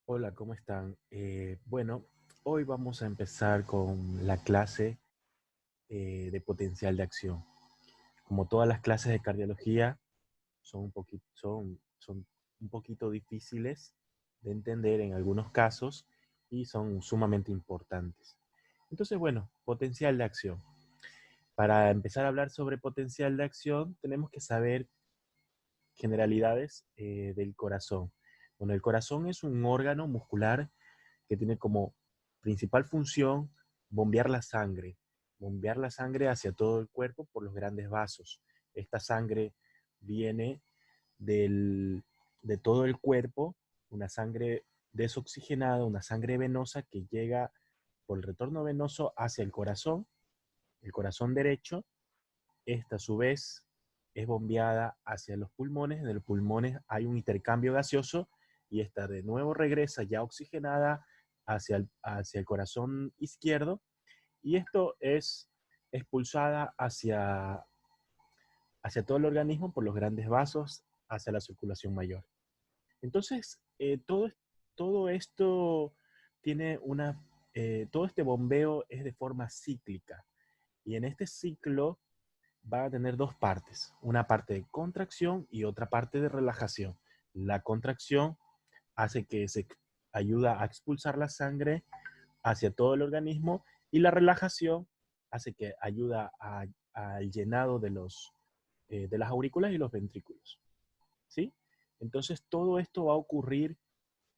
Hola, ¿cómo están? Bueno, hoy vamos a empezar con la clase de potencial de acción. Como todas las clases de cardiología, son un poquito difíciles de entender en algunos casos y son sumamente importantes. Entonces, bueno, potencial de acción. Para empezar a hablar sobre potencial de acción, tenemos que saber generalidades del corazón. Bueno, el corazón es un órgano muscular que tiene como principal función bombear la sangre hacia todo el cuerpo por los grandes vasos. Esta sangre viene de todo el cuerpo, una sangre desoxigenada, una sangre venosa que llega por el retorno venoso hacia el corazón derecho. Esta a su vez es bombeada hacia los pulmones. En los pulmones hay un intercambio gaseoso y esta de nuevo regresa ya oxigenada hacia el corazón izquierdo y esto es expulsada hacia todo el organismo por los grandes vasos hacia la circulación mayor. Entonces, todo esto tiene todo este bombeo es de forma cíclica y en este ciclo va a tener dos partes, una parte de contracción y otra parte de relajación. La contracción hace que se ayuda a expulsar la sangre hacia todo el organismo y la relajación hace que ayuda al llenado de las aurículas y los ventrículos. ¿Sí? Entonces todo esto va a ocurrir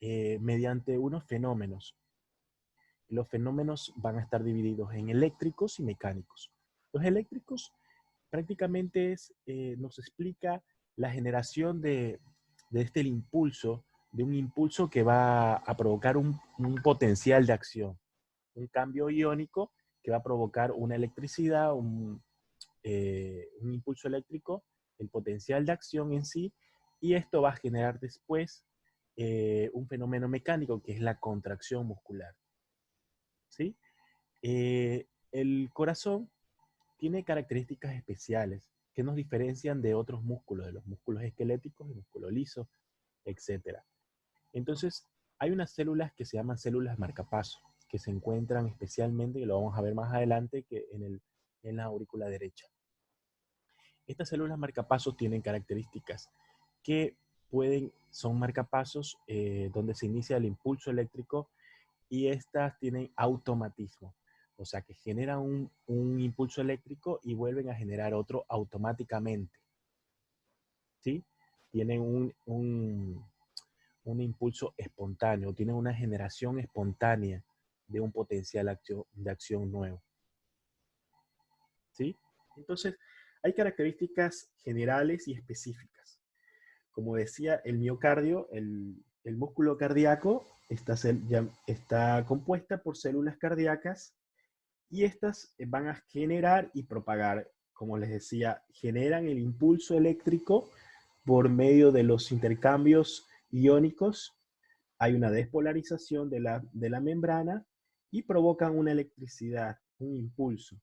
mediante unos fenómenos. Los fenómenos van a estar divididos en eléctricos y mecánicos. Los eléctricos prácticamente nos explica la generación de este impulso, de un impulso que va a provocar un potencial de acción, un cambio iónico que va a provocar una electricidad, un impulso eléctrico, el potencial de acción en sí, y esto va a generar después un fenómeno mecánico que es la contracción muscular. ¿Sí? El corazón tiene características especiales que nos diferencian de otros músculos, de los músculos esqueléticos, el músculo liso, etcétera. Entonces, hay unas células que se llaman células marcapaso, que se encuentran especialmente, y lo vamos a ver más adelante, en la aurícula derecha. Estas células marcapasos tienen características que son marcapasos donde se inicia el impulso eléctrico y estas tienen automatismo. O sea, que generan un impulso eléctrico y vuelven a generar otro automáticamente. ¿Sí? Tienen un impulso espontáneo, tienen una generación espontánea de un potencial de acción nuevo. ¿Sí? Entonces, hay características generales y específicas. Como decía, el miocardio, el músculo cardíaco, está compuesta por células cardíacas y estas van a generar y propagar, como les decía, generan el impulso eléctrico por medio de los intercambios iónicos. Hay una despolarización de la membrana y provocan una electricidad, un impulso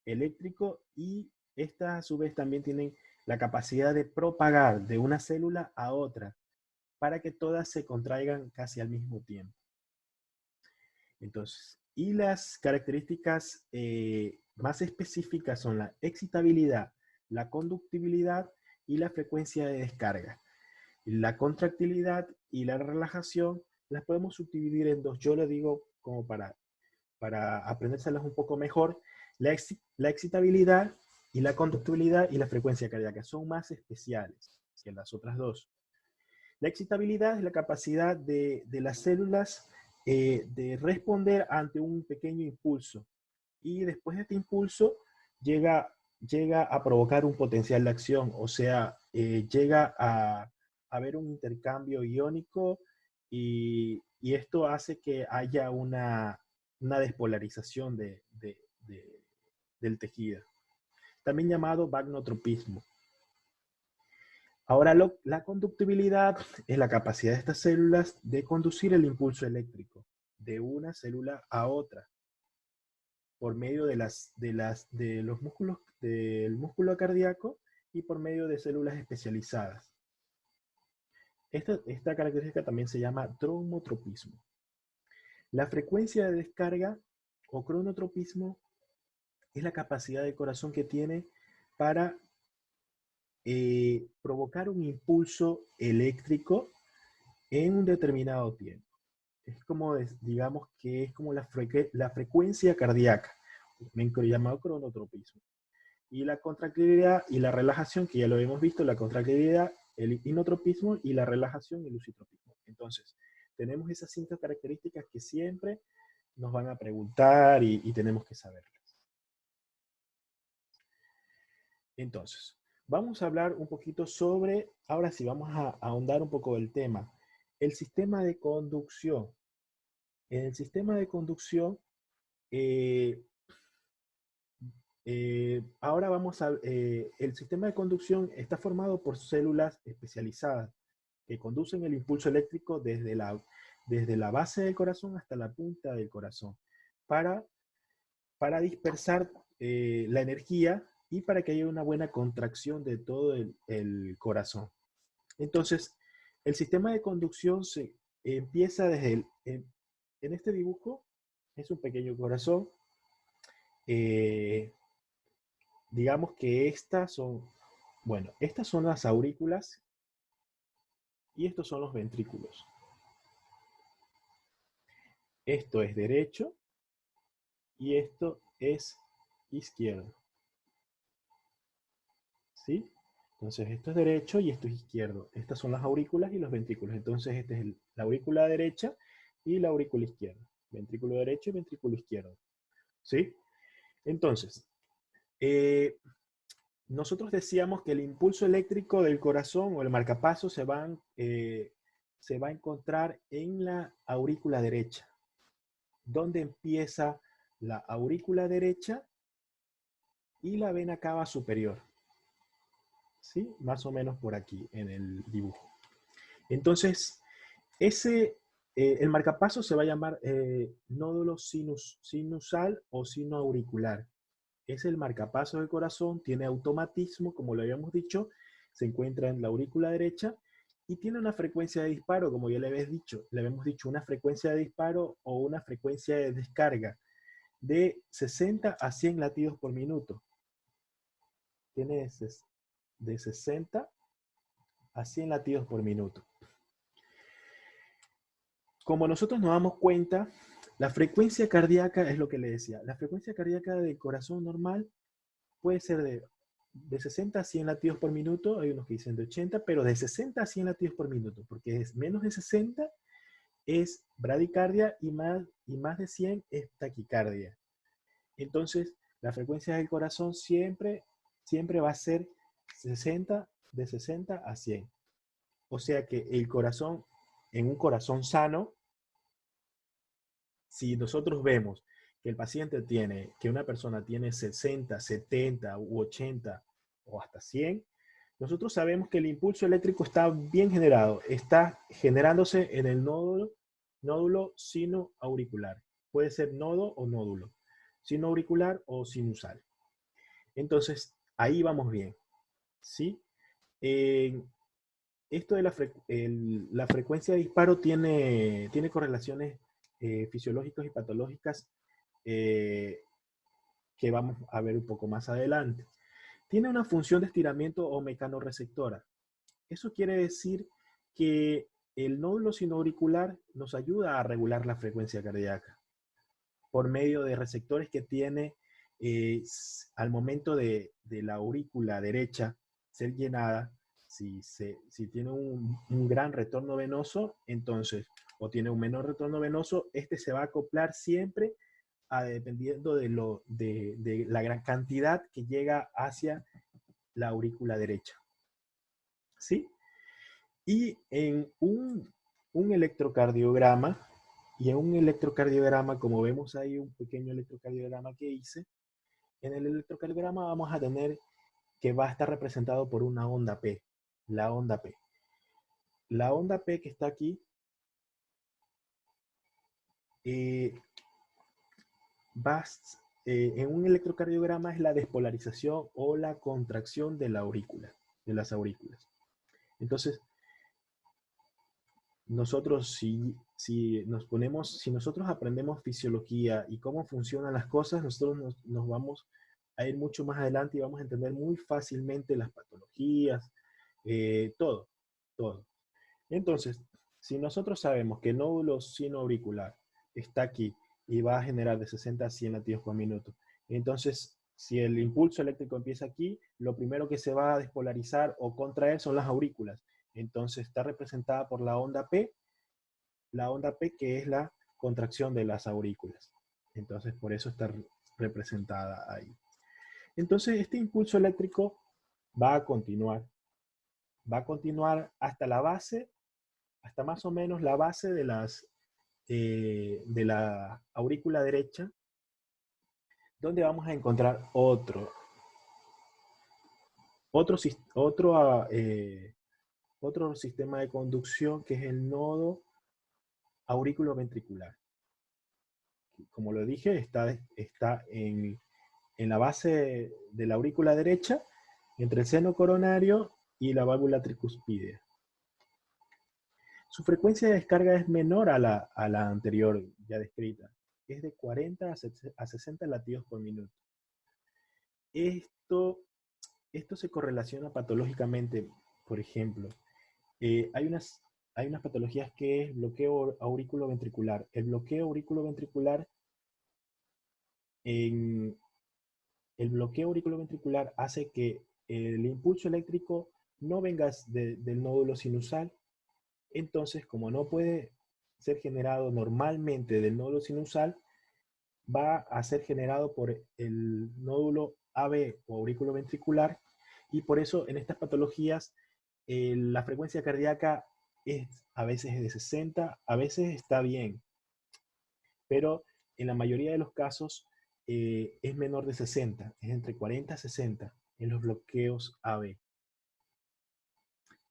eléctrico y estas a su vez también tienen la capacidad de propagar de una célula a otra para que todas se contraigan casi al mismo tiempo. Entonces, y las características más específicas son la excitabilidad, la conductibilidad y la frecuencia de descarga. La contractilidad y la relajación las podemos subdividir en dos. Yo le digo como para aprendérselas un poco mejor, la excitabilidad y la conductibilidad y la frecuencia cardíaca son más especiales que las otras dos. La excitabilidad es la capacidad de las células de responder ante un pequeño impulso y después de este impulso llega a provocar un potencial de acción, o sea, llega a haber un intercambio iónico y esto hace que haya una despolarización del tejido, también llamado magnotropismo. Ahora, la conductibilidad es la capacidad de estas células de conducir el impulso eléctrico de una célula a otra por medio de los músculos, del músculo cardíaco y por medio de células especializadas. Esta característica también se llama tromotropismo. La frecuencia de descarga o cronotropismo es la capacidad del corazón que tiene para provocar un impulso eléctrico en un determinado tiempo. Es como, digamos que es como la frecuencia cardíaca, llamado cronotropismo. Y la contractilidad y la relajación, que ya lo hemos visto, la contractilidad, el inotropismo y la relajación, el lucitropismo. Entonces, tenemos esas 5 características que siempre nos van a preguntar y tenemos que saberlas. Entonces, vamos a hablar un poquito sobre, ahora sí, vamos a ahondar un poco el tema, el sistema de conducción. En el sistema de conducción, eh, ahora vamos a, el sistema de conducción está formado por células especializadas que conducen el impulso eléctrico desde la base del corazón hasta la punta del corazón para, para dispersar la energía y para que haya una buena contracción de todo el corazón. Entonces, el sistema de conducción se empieza desde en este dibujo, es un pequeño corazón. Eh, digamos que estas son las aurículas y estos son los ventrículos. Esto es derecho y esto es izquierdo. ¿Sí? Entonces esto es derecho y esto es izquierdo. Estas son las aurículas y los ventrículos. Entonces esta es la aurícula derecha y la aurícula izquierda. Ventrículo derecho y ventrículo izquierdo. ¿Sí? Entonces, nosotros decíamos que el impulso eléctrico del corazón o el marcapaso se va a encontrar en la aurícula derecha. ¿Dónde empieza la aurícula derecha y la vena cava superior? ¿Sí? Más o menos por aquí en el dibujo. Entonces, el marcapaso se va a llamar nódulo sinusal o sinoauricular. Es el marcapaso del corazón, tiene automatismo, como lo habíamos dicho, se encuentra en la aurícula derecha y tiene una frecuencia de disparo, como ya le habíamos dicho, una frecuencia de disparo o una frecuencia de descarga de 60 a 100 latidos por minuto. Tiene de 60 a 100 latidos por minuto. Como nosotros nos damos cuenta, la frecuencia cardíaca es lo que le decía. La frecuencia cardíaca del corazón normal puede ser de 60 a 100 latidos por minuto, hay unos que dicen de 80, pero de 60 a 100 latidos por minuto, porque es menos de 60 es bradicardia y más de 100 es taquicardia. Entonces, la frecuencia del corazón siempre va a ser de 60 a 100. O sea que el corazón, en un corazón sano, si nosotros vemos que una persona tiene 60, 70 u 80 o hasta 100, nosotros sabemos que el impulso eléctrico está bien generado, está generándose en el nódulo sinoauricular. Puede ser nodo o nódulo, sinoauricular o sinusal. Entonces, ahí vamos bien, ¿sí? Esto de la frecuencia de disparo tiene correlaciones fisiológicas y patológicas eh, que vamos a ver un poco más adelante. Tiene una función de estiramiento o mecanorreceptora. Eso quiere decir que el nódulo sinoauricular nos ayuda a regular la frecuencia cardíaca por medio de receptores que tiene al momento de la aurícula derecha ser llenada. Si tiene un gran retorno venoso, entonces, o tiene un menor retorno venoso, este se va a acoplar siempre dependiendo de la gran cantidad que llega hacia la aurícula derecha. ¿Sí? Y en un electrocardiograma, como vemos ahí un pequeño electrocardiograma que hice, en el electrocardiograma vamos a tener que va a estar representado por una onda P, la onda P. La onda P que está aquí eh, en un electrocardiograma es la despolarización o la contracción de la aurícula, de las aurículas. Entonces, nosotros si nosotros aprendemos fisiología y cómo funcionan las cosas, nosotros nos vamos a ir mucho más adelante y vamos a entender muy fácilmente las patologías, todo, todo. Entonces, si nosotros sabemos que el nódulo sinoauricular está aquí y va a generar de 60 a 100 latidos por minuto, entonces, si el impulso eléctrico empieza aquí, lo primero que se va a despolarizar o contraer son las aurículas. Entonces, está representada por la onda P que es la contracción de las aurículas. Entonces, por eso está representada ahí. Entonces, este impulso eléctrico va a continuar hasta la base, hasta más o menos la base de la aurícula derecha, donde vamos a encontrar otro sistema de conducción que es el nodo aurículo-ventricular. Como lo dije, está en la base de la aurícula derecha, entre el seno coronario y la válvula tricuspidea. Su frecuencia de descarga es menor a la anterior ya descrita. Es de 40 a 60 latidos por minuto. Esto se correlaciona patológicamente. Por ejemplo, hay unas patologías que es bloqueo aurículo-ventricular. El bloqueo aurículo-ventricular hace que el impulso eléctrico no venga del nódulo sinusal. Entonces, como no puede ser generado normalmente del nódulo sinusal, va a ser generado por el nódulo AB o aurículo ventricular, y por eso en estas patologías la frecuencia cardíaca a veces es de 60, a veces está bien, pero en la mayoría de los casos es menor de 60, es entre 40 y 60 en los bloqueos AB.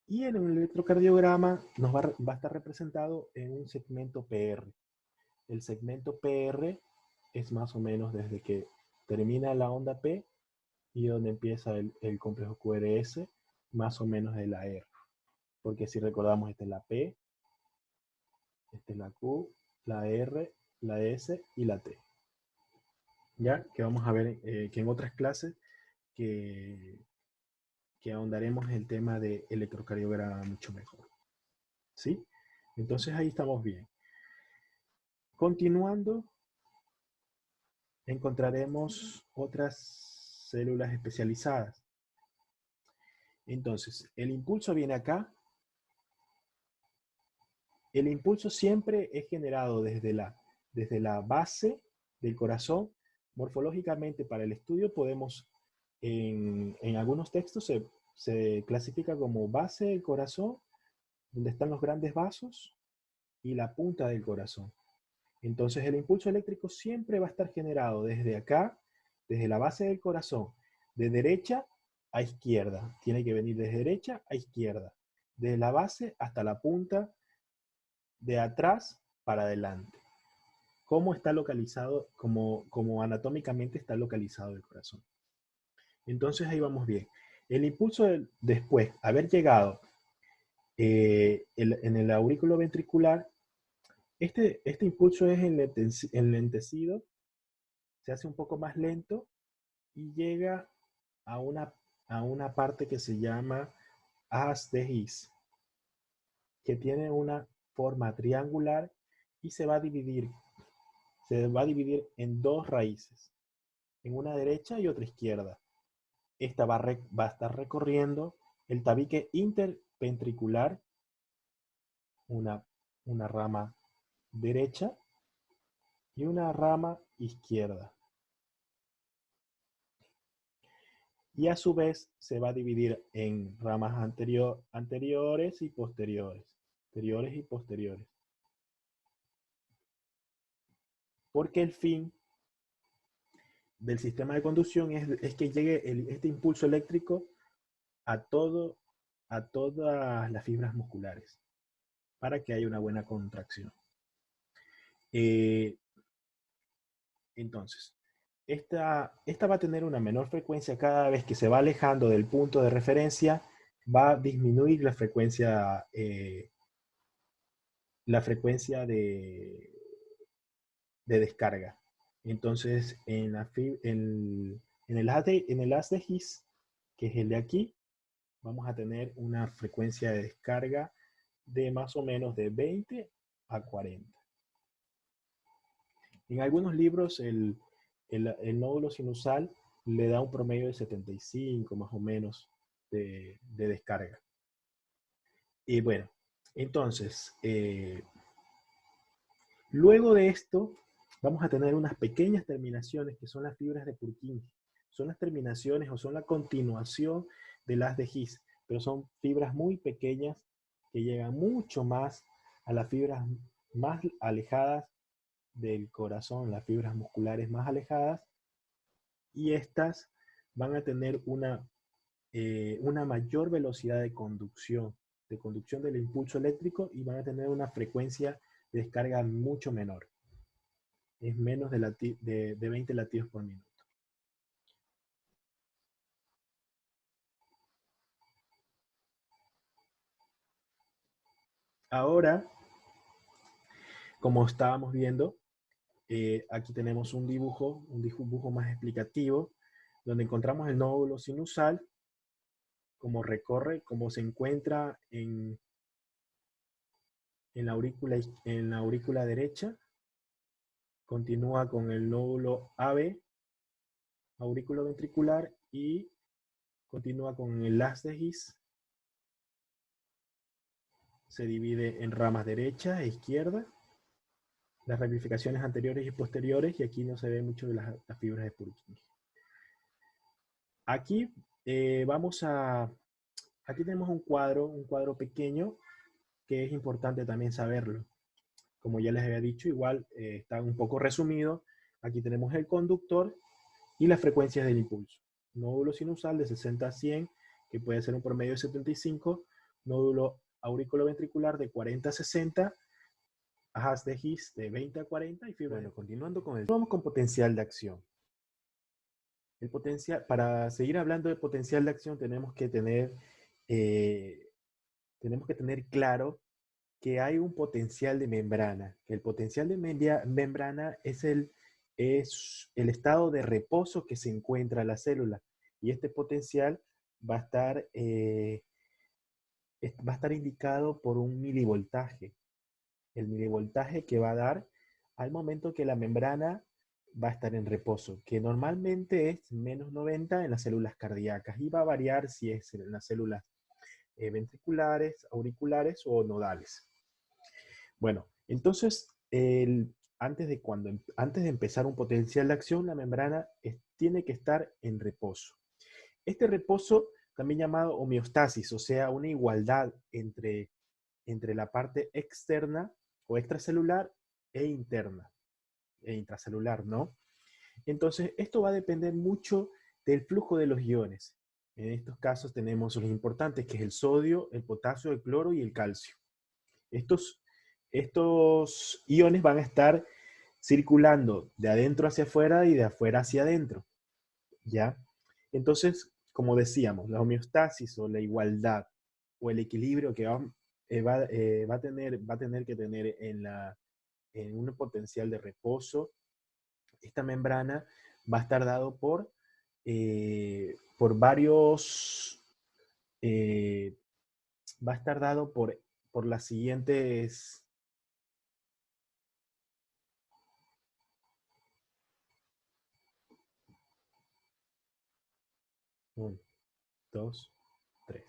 Y en el electrocardiograma nos va a estar representado en un segmento PR. El segmento PR es más o menos desde que termina la onda P y donde empieza el complejo QRS, más o menos de la R. Porque si recordamos, esta es la P, esta es la Q, la R, la S y la T. Ya que vamos a ver que en otras clases que ahondaremos en el tema de electrocardiograma mucho mejor. ¿Sí? Entonces ahí estamos bien. Continuando, encontraremos otras células especializadas. Entonces, el impulso viene acá. El impulso siempre es generado desde la base del corazón. Morfológicamente, para el estudio, podemos, en algunos textos se clasifica como base del corazón, donde están los grandes vasos, y la punta del corazón. Entonces, el impulso eléctrico siempre va a estar generado desde acá, desde la base del corazón, de derecha a izquierda. Tiene que venir desde derecha a izquierda, desde la base hasta la punta, de atrás para adelante. ¿Cómo está localizado, como anatómicamente está localizado el corazón? Entonces ahí vamos bien. El impulso después, haber llegado en el aurículo ventricular, este impulso es enlentecido, se hace un poco más lento y llega a una parte que se llama haz de His, que tiene una forma triangular y se va a dividir en dos raíces, en una derecha y otra izquierda. Esta va a estar recorriendo el tabique interventricular, una rama derecha y una rama izquierda. Y a su vez se va a dividir en ramas anteriores y posteriores. Anteriores y posteriores. Porque el fin del sistema de conducción es que llegue este impulso eléctrico a todas las fibras musculares para que haya una buena contracción. Entonces, esta va a tener una menor frecuencia cada vez que se va alejando del punto de referencia, va a disminuir la frecuencia la frecuencia de descarga. Entonces, en el haz de His, que es el de aquí, vamos a tener una frecuencia de descarga de más o menos de 20 a 40. En algunos libros el nódulo sinusal le da un promedio de 75 más o menos de descarga. Y bueno, entonces, luego de esto, vamos a tener unas pequeñas terminaciones que son las fibras de Purkinje. Son las terminaciones o son la continuación del haz de His, pero son fibras muy pequeñas que llegan mucho más a las fibras más alejadas del corazón, las fibras musculares más alejadas, y estas van a tener una mayor velocidad de conducción del impulso eléctrico, y van a tener una frecuencia de descarga mucho menor. Es menos de 20 latidos por minuto. Ahora, como estábamos viendo, aquí tenemos un dibujo más explicativo, donde encontramos el nódulo sinusal, cómo recorre, cómo se encuentra en la aurícula derecha, continúa con el nódulo AB, aurículo ventricular, y continúa con el haz de His. Se divide en ramas derecha e izquierda, las ramificaciones anteriores y posteriores, y aquí no se ve mucho de las fibras de Purkinje. Aquí aquí tenemos un cuadro pequeño, que es importante también saberlo. Como ya les había dicho, igual está un poco resumido. Aquí tenemos el conductor y las frecuencias del impulso. Nódulo sinusal de 60 a 100, que puede ser un promedio de 75. Nódulo auriculoventricular de 40 a 60. Haz de His de 20 a 40. Y fibra. Bueno, continuamos con potencial de acción. Para seguir hablando de potencial de acción, eh, tenemos que tener claro que hay un potencial de membrana. El potencial de membrana es el estado de reposo que se encuentra la célula. Y este potencial va a estar indicado por un milivoltaje. El milivoltaje que va a dar al momento que la membrana va a estar en reposo, que normalmente es menos 90 en las células cardíacas, y va a variar si es en las células ventriculares, auriculares o nodales. Bueno, entonces, antes de empezar un potencial de acción, la membrana tiene que estar en reposo. Este reposo, también llamado homeostasis, o sea, una igualdad entre la parte externa o extracelular e interna, e intracelular, ¿no? Entonces, esto va a depender mucho del flujo de los iones. En estos casos tenemos los importantes, que es el sodio, el potasio, el cloro y el calcio. Estos iones van a estar circulando de adentro hacia afuera y de afuera hacia adentro, ¿ya? Entonces, como decíamos, la homeostasis o la igualdad o el equilibrio que va a tener que tener en un potencial de reposo, esta membrana va a estar dado por varios, va a estar dado por las siguientes. 1, 2, 3.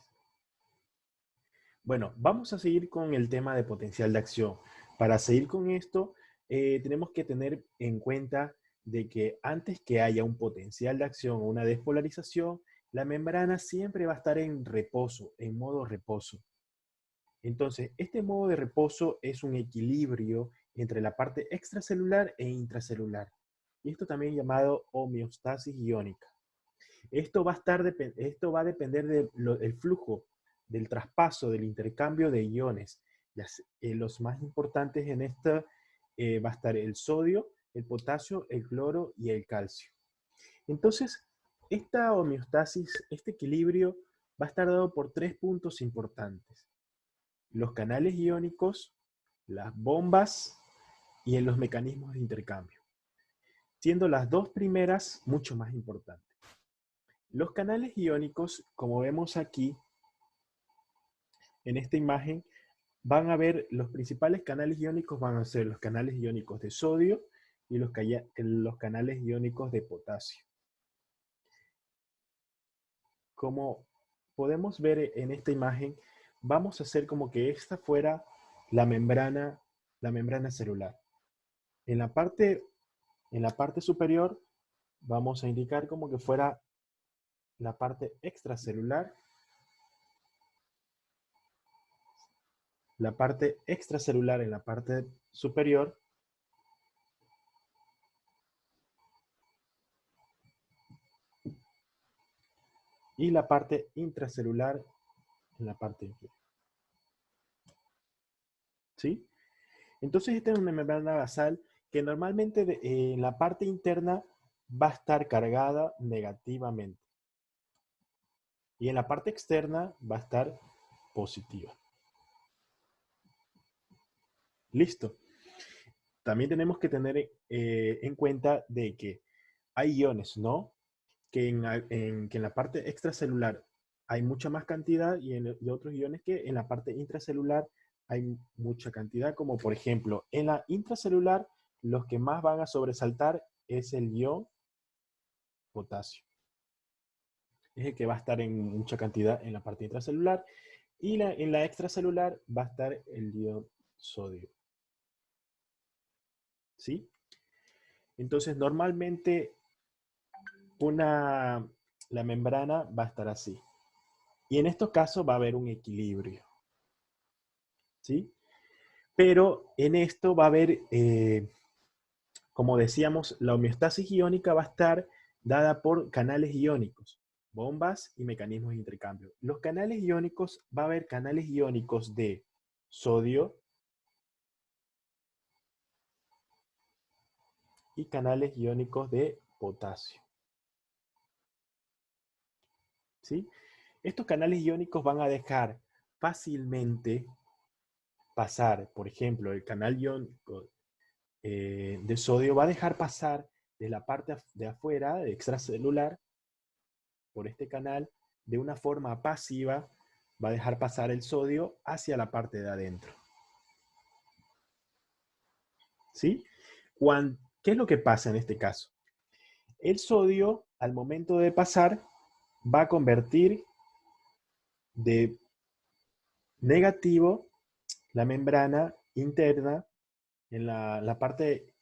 Bueno, vamos a seguir con el tema de potencial de acción. Para seguir con esto, tenemos que tener en cuenta de que antes que haya un potencial de acción o una despolarización, la membrana siempre va a estar en reposo, en modo reposo. Entonces, este modo de reposo es un equilibrio entre la parte extracelular e intracelular. Y esto también llamado homeostasis iónica. Esto va a depender del flujo, del traspaso, del intercambio de iones. Los más importantes en esta va a estar el sodio, el potasio, el cloro y el calcio. Entonces, esta homeostasis, este equilibrio, va a estar dado por tres puntos importantes: los canales iónicos, las bombas y en los mecanismos de intercambio, siendo las dos primeras mucho más importantes. Los canales iónicos, como vemos aquí en esta imagen, van a ver los principales canales iónicos van a ser los canales iónicos de sodio y los canales iónicos de potasio. Como podemos ver en esta imagen, vamos a hacer como que esta fuera la membrana celular. En la parte superior vamos a indicar como que fuera la parte extracelular, en la parte superior, y la parte intracelular en la parte inferior. ¿Sí? Entonces esta es una membrana basal que normalmente en la parte interna va a estar cargada negativamente. Y en la parte externa va a estar positiva. Listo. También tenemos que tener en cuenta de que hay iones, ¿no? Que en la parte extracelular hay mucha más cantidad y otros iones que en la parte intracelular hay mucha cantidad, como por ejemplo, en la intracelular los que más van a sobresaltar es el ion potasio. Es el que va a estar en mucha cantidad en la parte intracelular y en la extracelular va a estar el ion sodio. ¿Sí? Entonces, normalmente la membrana va a estar así. Y en estos casos va a haber un equilibrio. ¿Sí? Pero en esto va a haber, como decíamos, la homeostasis iónica va a estar dada por canales iónicos, bombas y mecanismos de intercambio. Los canales iónicos, va a haber canales iónicos de sodio y canales iónicos de potasio. ¿Sí? Estos canales iónicos van a dejar fácilmente pasar, por ejemplo, el canal iónico de sodio va a dejar pasar de la parte de afuera, de extracelular, por este canal, de una forma pasiva, va a dejar pasar el sodio hacia la parte de adentro. ¿Sí? ¿Qué es lo que pasa en este caso? El sodio, al momento de pasar, va a convertir de negativo la membrana interna en la parte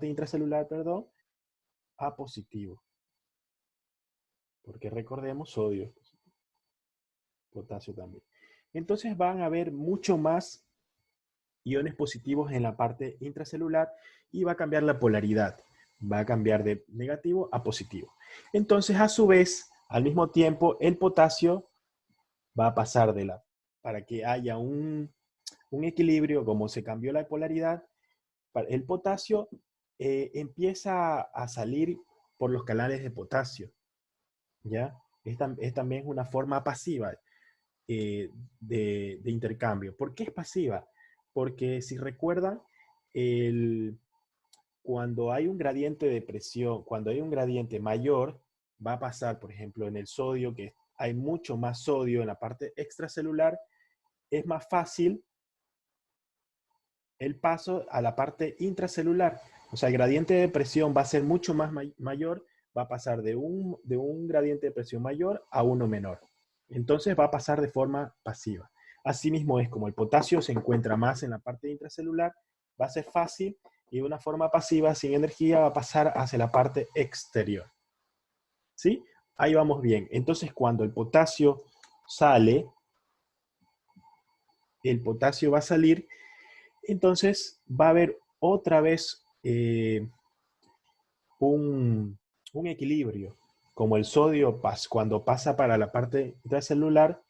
intracelular, perdón, a positivo. Porque recordemos, sodio, potasio también. Entonces van a haber mucho más iones positivos en la parte intracelular y va a cambiar la polaridad. Va a cambiar de negativo a positivo. Entonces, a su vez, al mismo tiempo, el potasio va a pasar para que haya un equilibrio, como se cambió la polaridad, el potasio empieza a salir por los canales de potasio. ¿Ya? Es también una forma pasiva de intercambio. ¿Por qué es pasiva? Porque si recuerdan, cuando hay un gradiente de presión, cuando hay un gradiente mayor, va a pasar, por ejemplo, en el sodio, que hay mucho más sodio en la parte extracelular, es más fácil el paso a la parte intracelular. O sea, el gradiente de presión va a ser mucho más mayor, va a pasar de un gradiente de presión mayor a uno menor. Entonces va a pasar de forma pasiva. Asimismo es como el potasio se encuentra más en la parte intracelular, va a ser fácil y de una forma pasiva, sin energía, va a pasar hacia la parte exterior. ¿Sí? Ahí vamos bien. Entonces cuando el potasio sale, el potasio va a salir, entonces va a haber otra vez un equilibrio. Como el sodio cuando pasa para la parte intracelular,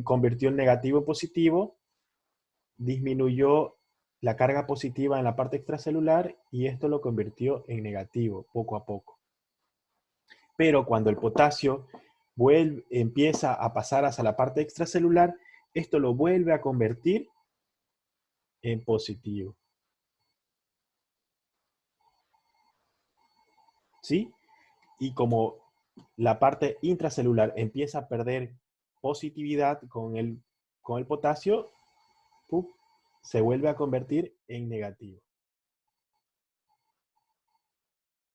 convirtió en negativo positivo, disminuyó la carga positiva en la parte extracelular y esto lo convirtió en negativo poco a poco. Pero cuando el potasio empieza a pasar hacia la parte extracelular, esto lo vuelve a convertir en positivo. ¿Sí? Y como la parte intracelular empieza a perder positividad con el potasio, ¡pum!, se vuelve a convertir en negativo.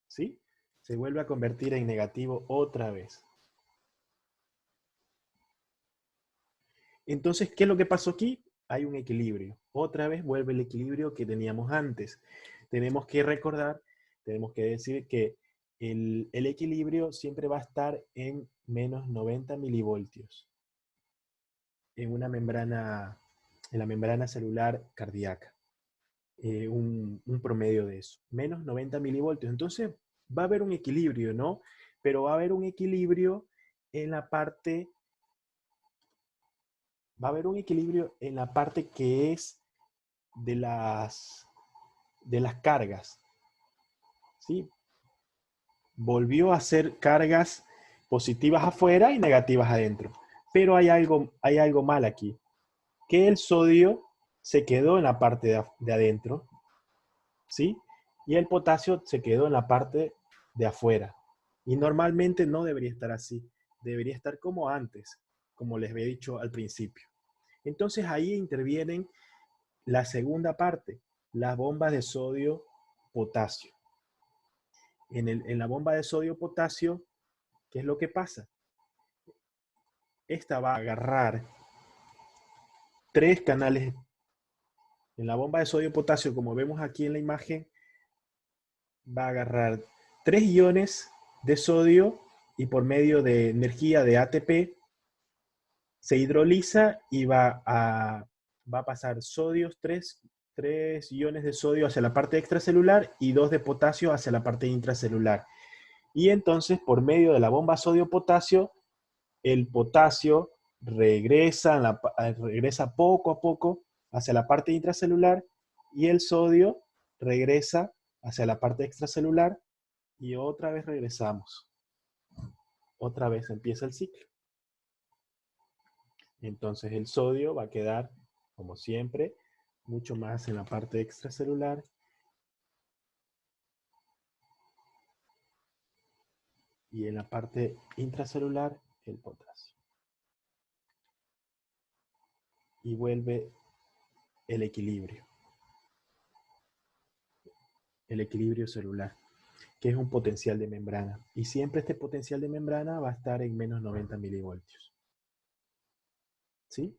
¿Sí? Se vuelve a convertir en negativo otra vez. Entonces, ¿qué es lo que pasó aquí? Hay un equilibrio. Otra vez vuelve el equilibrio que teníamos antes. Tenemos que recordar, tenemos que decir que el equilibrio siempre va a estar en menos 90 milivoltios en una membrana, en la membrana celular cardíaca. Un promedio de eso. Menos 90 milivoltios. Entonces, va a haber un equilibrio, ¿no? Pero va a haber un equilibrio en la parte va a haber un equilibrio en la parte que es de de las cargas, ¿sí? Volvió a hacer cargas positivas afuera y negativas adentro. Pero hay algo mal aquí, que el sodio se quedó en la parte de adentro, ¿sí? Y el potasio se quedó en la parte de afuera. Y normalmente no debería estar así, debería estar como antes, como les había dicho al principio. Entonces ahí intervienen la segunda parte, las bombas de sodio-potasio. En la bomba de sodio-potasio, ¿qué es lo que pasa? Esta va a agarrar tres canales. En la bomba de sodio-potasio, como vemos aquí en la imagen, va a agarrar tres iones de sodio y por medio de energía de ATP se hidroliza y va a pasar tres iones de sodio hacia la parte extracelular y dos de potasio hacia la parte intracelular. Y entonces, por medio de la bomba sodio-potasio, el potasio regresa poco a poco hacia la parte intracelular y el sodio regresa hacia la parte extracelular y otra vez regresamos. Otra vez empieza el ciclo. Entonces el sodio va a quedar, como siempre, mucho más en la parte extracelular y en la parte intracelular el potasio. Y vuelve el equilibrio celular, que es un potencial de membrana. Y siempre este potencial de membrana va a estar en menos 90 milivoltios. ¿Sí?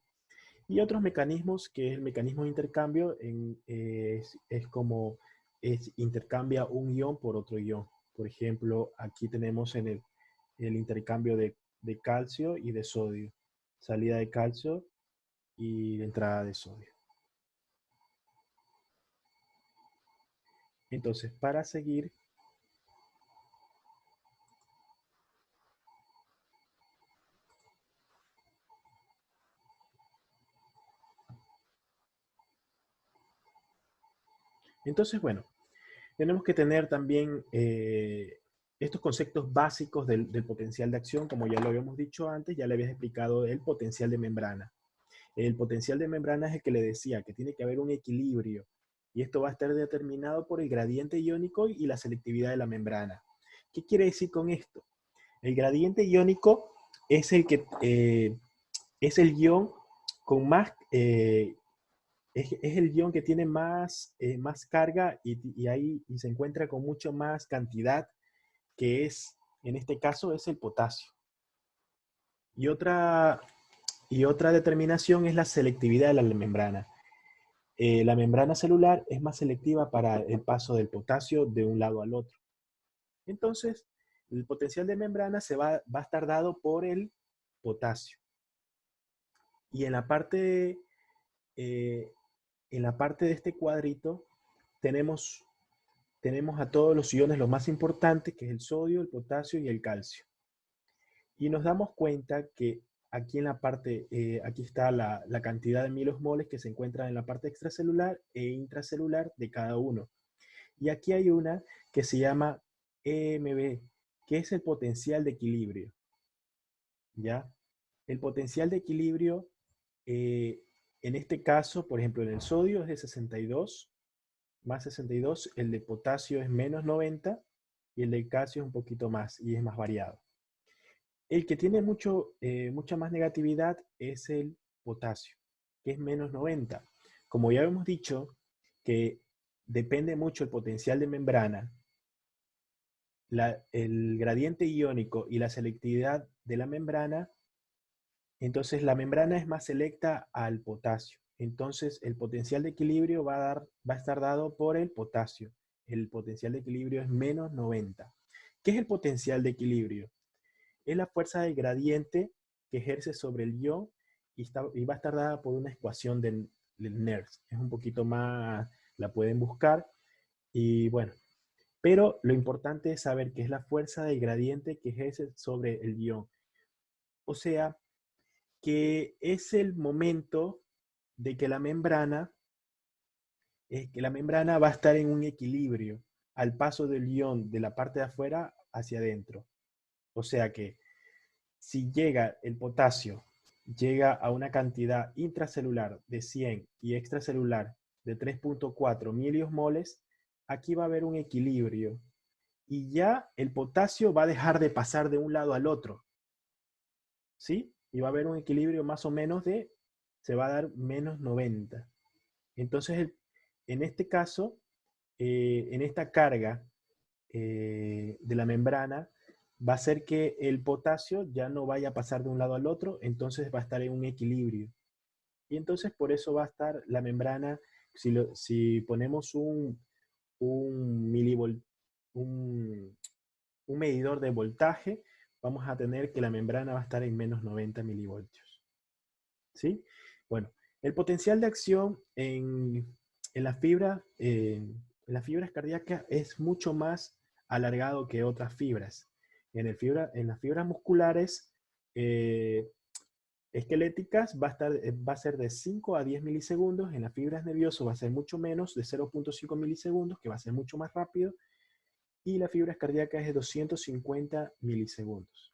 Y otros mecanismos, que es el mecanismo de intercambio, es como intercambia un ion por otro ion. Por ejemplo, aquí tenemos en el intercambio de calcio y de sodio. Salida de calcio y entrada de sodio. Entonces, para seguir, entonces, bueno, tenemos que tener también estos conceptos básicos del potencial de acción, como ya lo habíamos dicho antes, ya le había explicado el potencial de membrana. El potencial de membrana es el que le decía, que tiene que haber un equilibrio, y esto va a estar determinado por el gradiente iónico y la selectividad de la membrana. ¿Qué quiere decir con esto? El gradiente iónico es es el ion con más, es el ion que tiene más carga y se encuentra con mucho más cantidad, que es, en este caso, es el potasio. Y otra determinación es la selectividad de la membrana. La membrana celular es más selectiva para el paso del potasio de un lado al otro. Entonces, el potencial de membrana va a estar dado por el potasio. Y eh, en la parte de este cuadrito tenemos a todos los iones, los más importantes, que es el sodio, el potasio y el calcio. Y nos damos cuenta que aquí en la parte, aquí está la cantidad de milosmoles que se encuentran en la parte extracelular e intracelular de cada uno. Y aquí hay una que se llama EMB, que es el potencial de equilibrio. ¿Ya? El potencial de equilibrio En este caso, por ejemplo, en el sodio es de 62, más 62, el de potasio es menos 90 y el de calcio es un poquito más y es más variado. El que tiene mucha más negatividad es el potasio, que es menos 90. Como ya hemos dicho, que depende mucho el potencial de membrana, el gradiente iónico y la selectividad de la membrana. Entonces la membrana es más selecta al potasio. Entonces el potencial de equilibrio va a estar dado por el potasio. El potencial de equilibrio es menos 90. ¿Qué es el potencial de equilibrio? Es la fuerza del gradiente que ejerce sobre el ion y va a estar dada por una ecuación del NERS. Es un poquito más, la pueden buscar. Y bueno, pero lo importante es saber que es la fuerza del gradiente que ejerce sobre el ion. O sea, que es el momento de que la membrana va a estar en un equilibrio al paso del ion de la parte de afuera hacia adentro. O sea que si llega el potasio, llega a una cantidad intracelular de 100 y extracelular de 3.4 miliosmoles, aquí va a haber un equilibrio y ya el potasio va a dejar de pasar de un lado al otro. ¿Sí? Y va a haber un equilibrio más o menos se va a dar menos 90. Entonces, en este caso, en esta carga de la membrana, va a ser que el potasio ya no vaya a pasar de un lado al otro, entonces va a estar en un equilibrio. Y entonces por eso va a estar la membrana, si ponemos un, milivol, un, un medidor de voltaje, vamos a tener que la membrana va a estar en menos 90 milivoltios. ¿Sí? Bueno, el potencial de acción en las fibras cardíacas es mucho más alargado que otras fibras. En las fibras musculares esqueléticas va a ser de 5 a 10 milisegundos, en las fibras nerviosas va a ser mucho menos, de 0.5 milisegundos, que va a ser mucho más rápido, y las fibras cardíacas es de 250 milisegundos.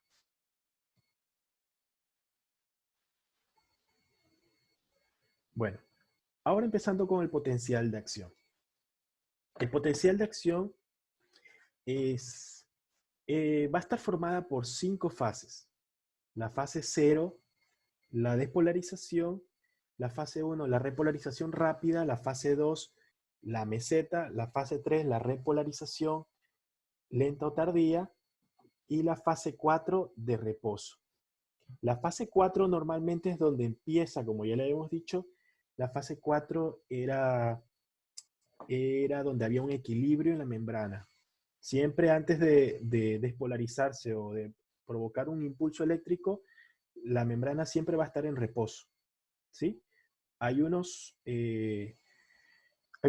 Bueno, ahora empezando con el potencial de acción. El potencial de acción es, va a estar formada por 5 fases. La fase 0, la despolarización, la fase 1, la repolarización rápida, la fase 2, la meseta, la fase 3, la repolarización lenta o tardía, y la fase 4 de reposo. La fase 4 normalmente es donde empieza, como ya le habíamos dicho, la fase 4 era donde había un equilibrio en la membrana. Siempre antes de despolarizarse o de provocar un impulso eléctrico, la membrana siempre va a estar en reposo. ¿Sí? Hay hay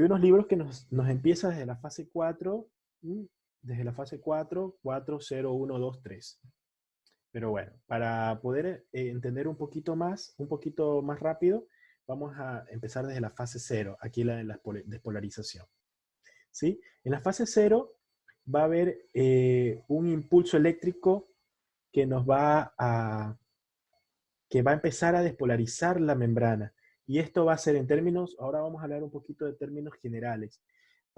unos libros que nos empiezan desde la fase 4, desde la fase 4, 4, 0, 1, 2, 3. Pero bueno, para poder entender un poquito más rápido, vamos a empezar desde la fase 0, aquí en la despolarización. ¿Sí? En la fase 0 va a haber un impulso eléctrico que que va a empezar a despolarizar la membrana. Y esto va a ser en términos, ahora vamos a hablar un poquito de términos generales.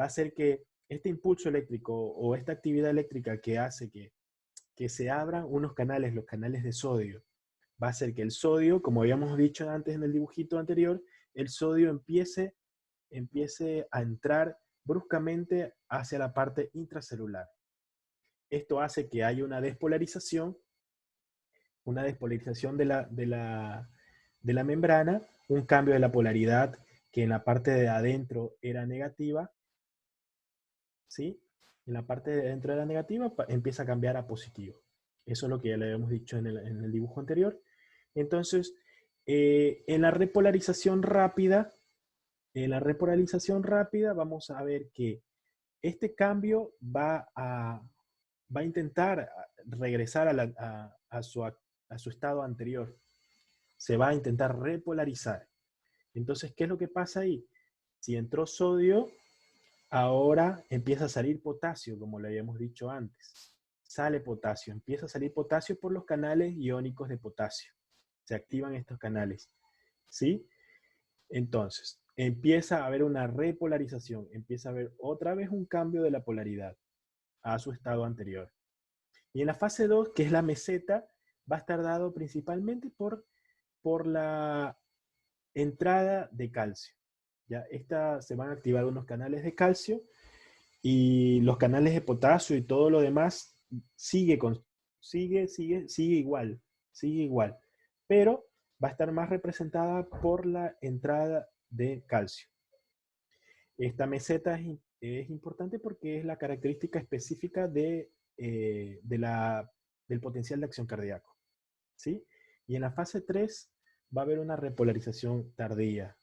Va a ser que este impulso eléctrico o esta actividad eléctrica que hace que se abran unos canales, los canales de sodio, va a hacer que el sodio, como habíamos dicho antes en el dibujito anterior, el sodio empiece a entrar bruscamente hacia la parte intracelular. Esto hace que haya una despolarización de la membrana, un cambio de la polaridad que en la parte de adentro era negativa, ¿sí? En la parte de adentro era negativa, empieza a cambiar a positivo. Eso es lo que ya le habíamos dicho en el dibujo anterior. Entonces, en la repolarización rápida vamos a ver que este cambio va a intentar regresar a su estado anterior. Se va a intentar repolarizar. Entonces, ¿qué es lo que pasa ahí? Si entró sodio, ahora empieza a salir potasio, como le habíamos dicho antes. Sale potasio, empieza a salir potasio por los canales iónicos de potasio. Se activan estos canales. ¿Sí? Entonces, empieza a haber una repolarización, empieza a haber otra vez un cambio de la polaridad a su estado anterior. Y en la fase 2, que es la meseta, va a estar dado principalmente por la entrada de calcio. ¿Ya? Se van a activar unos canales de calcio y los canales de potasio y todo lo demás sigue igual, sigue igual. Pero va a estar más representada por la entrada de calcio. Esta meseta es importante porque es la característica específica del potencial de acción cardíaco. ¿Sí? Y en la fase 3 va a haber una repolarización tardía.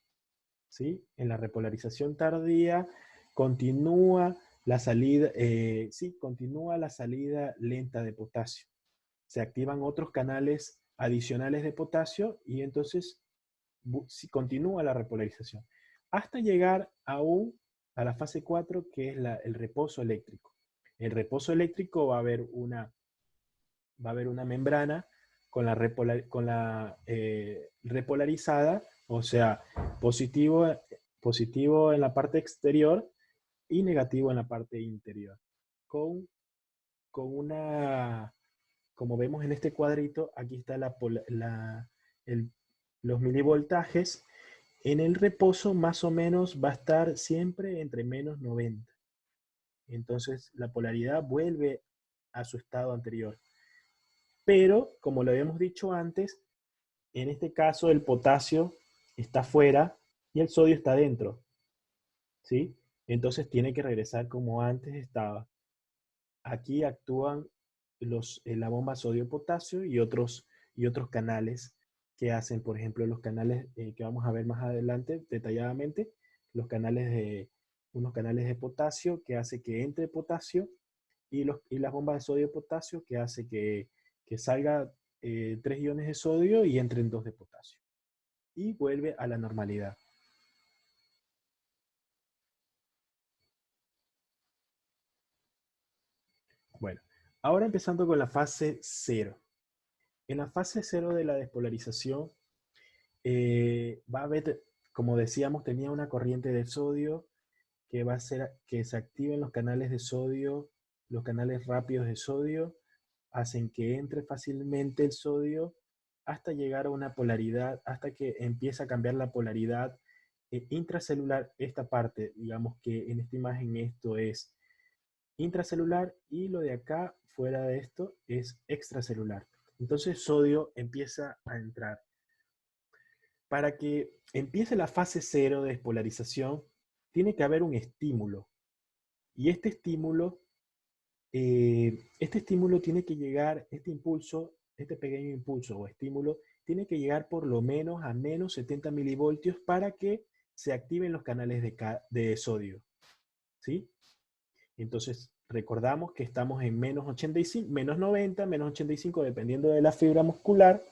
¿Sí? En la repolarización tardía continúa la salida, continúa la salida lenta de potasio. Se activan otros canales adicionales de potasio y entonces continúa la repolarización. Hasta llegar aún a la fase 4, que es el reposo eléctrico. El reposo eléctrico va a haber una membrana con la repolarizada, o sea, positivo en la parte exterior y negativo en la parte interior. Con una, como vemos en este cuadrito, aquí está los milivoltajes. En el reposo más o menos va a estar siempre entre menos 90. Entonces la polaridad vuelve a su estado anterior. Pero, como lo habíamos dicho antes, en este caso el potasio está fuera y el sodio está dentro. ¿Sí? Entonces tiene que regresar como antes estaba. Aquí actúan la bomba sodio-potasio y otros canales que hacen, por ejemplo, los canales que vamos a ver más adelante detalladamente, unos canales de potasio que hace que entre potasio y las bombas de sodio-potasio que hace que salga 3 iones de sodio y entren 2 de potasio. Y vuelve a la normalidad. Bueno, ahora empezando con la fase 0. En la fase 0 de la despolarización va a haber, como decíamos, tenía una corriente de sodio que va a hacer que se activen los canales de sodio, los canales rápidos de sodio, hacen que entre fácilmente el sodio hasta llegar a una polaridad, hasta que empieza a cambiar la polaridad intracelular. Esta parte, digamos que en esta imagen esto es intracelular y lo de acá, fuera de esto, es extracelular. Entonces sodio empieza a entrar. Para que empiece la fase 0 de despolarización, tiene que haber un estímulo. Y este estímulo tiene que llegar, este pequeño impulso o estímulo, tiene que llegar por lo menos a menos 70 milivoltios para que se activen los canales de sodio. ¿Sí? Entonces, recordamos que estamos en menos 85, menos 90, menos 85, dependiendo de la fibra muscular.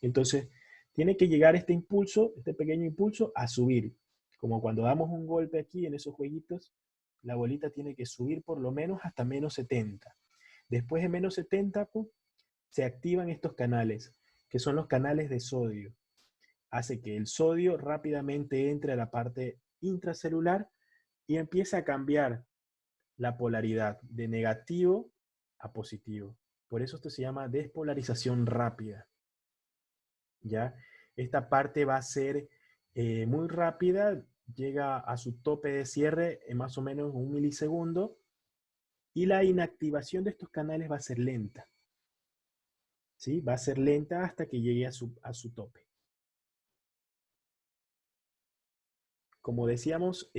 Entonces, tiene que llegar este impulso, este pequeño impulso, a subir. Como cuando damos un golpe aquí en esos jueguitos, la bolita tiene que subir por lo menos hasta menos 70. Después de menos 70, se activan estos canales, que son los canales de sodio. Hace que el sodio rápidamente entre a la parte intracelular y empiece a cambiar la polaridad de negativo a positivo. Por eso esto se llama despolarización rápida. ¿Ya? Esta parte va a ser muy rápida, llega a su tope de cierre en más o menos 1 milisegundo y la inactivación de estos canales va a ser lenta. ¿Sí? Va a ser lenta hasta que llegue a su tope. Como decíamos,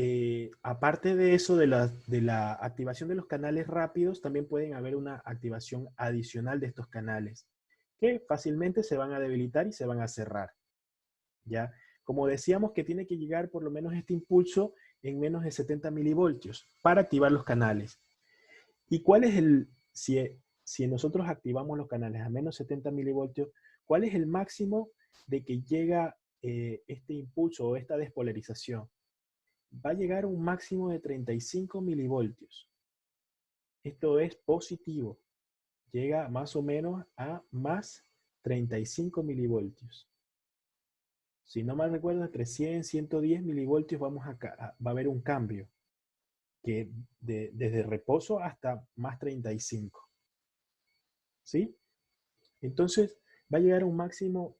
aparte de eso, de la activación de los canales rápidos, también pueden haber una activación adicional de estos canales, que fácilmente se van a debilitar y se van a cerrar. ¿Ya? Como decíamos que tiene que llegar por lo menos este impulso en menos de 70 milivoltios para activar los canales. ¿Y cuál es si nosotros activamos los canales a menos 70 milivoltios, cuál es el máximo de que llega este impulso o esta despolarización? Va a llegar a un máximo de 35 milivoltios. Esto es positivo. Llega más o menos a más 35 milivoltios. Si no mal recuerdo, entre 100 y 110 milivoltios va a haber un cambio, que desde reposo hasta más 35. ¿Sí? Entonces, va a llegar a un máximo,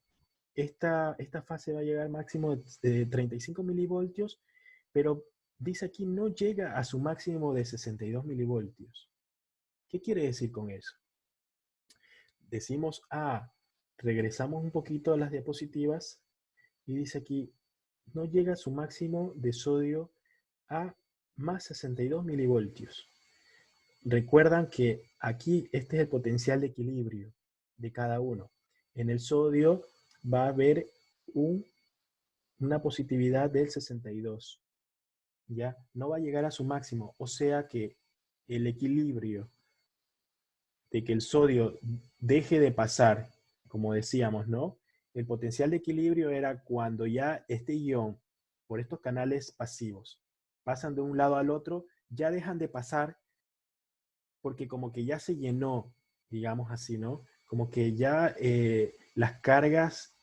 esta fase va a llegar al máximo de 35 milivoltios, pero dice aquí no llega a su máximo de 62 milivoltios. ¿Qué quiere decir con eso? Decimos, regresamos un poquito a las diapositivas y dice aquí, no llega a su máximo de sodio a más 62 milivoltios. Recuerdan que aquí este es el potencial de equilibrio de cada uno. En el sodio va a haber una positividad del 62. ¿Ya? No va a llegar a su máximo. O sea que el equilibrio de que el sodio deje de pasar, como decíamos, ¿no? El potencial de equilibrio era cuando ya este ion, por estos canales pasivos, pasan de un lado al otro, ya dejan de pasar porque como que ya se llenó, digamos así, ¿no? Como que ya las cargas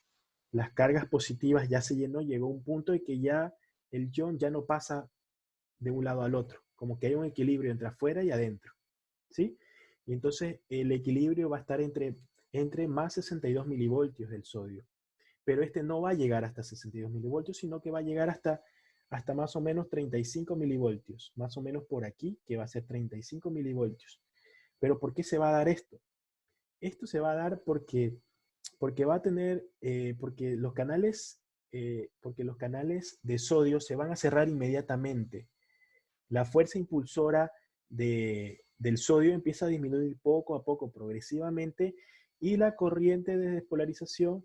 positivas ya se llenó, llegó a un punto en que ya el ion ya no pasa de un lado al otro, como que hay un equilibrio entre afuera y adentro, ¿sí? Y entonces el equilibrio va a estar entre más 62 milivoltios del sodio, pero este no va a llegar hasta 62 milivoltios, sino que va a llegar hasta más o menos 35 milivoltios, más o menos por aquí, que va a ser 35 milivoltios. Pero ¿por qué se va a dar esto? Esto se va a dar porque va a tener, porque los canales de sodio se van a cerrar inmediatamente. La fuerza impulsora del sodio empieza a disminuir poco a poco, progresivamente, y la corriente de despolarización,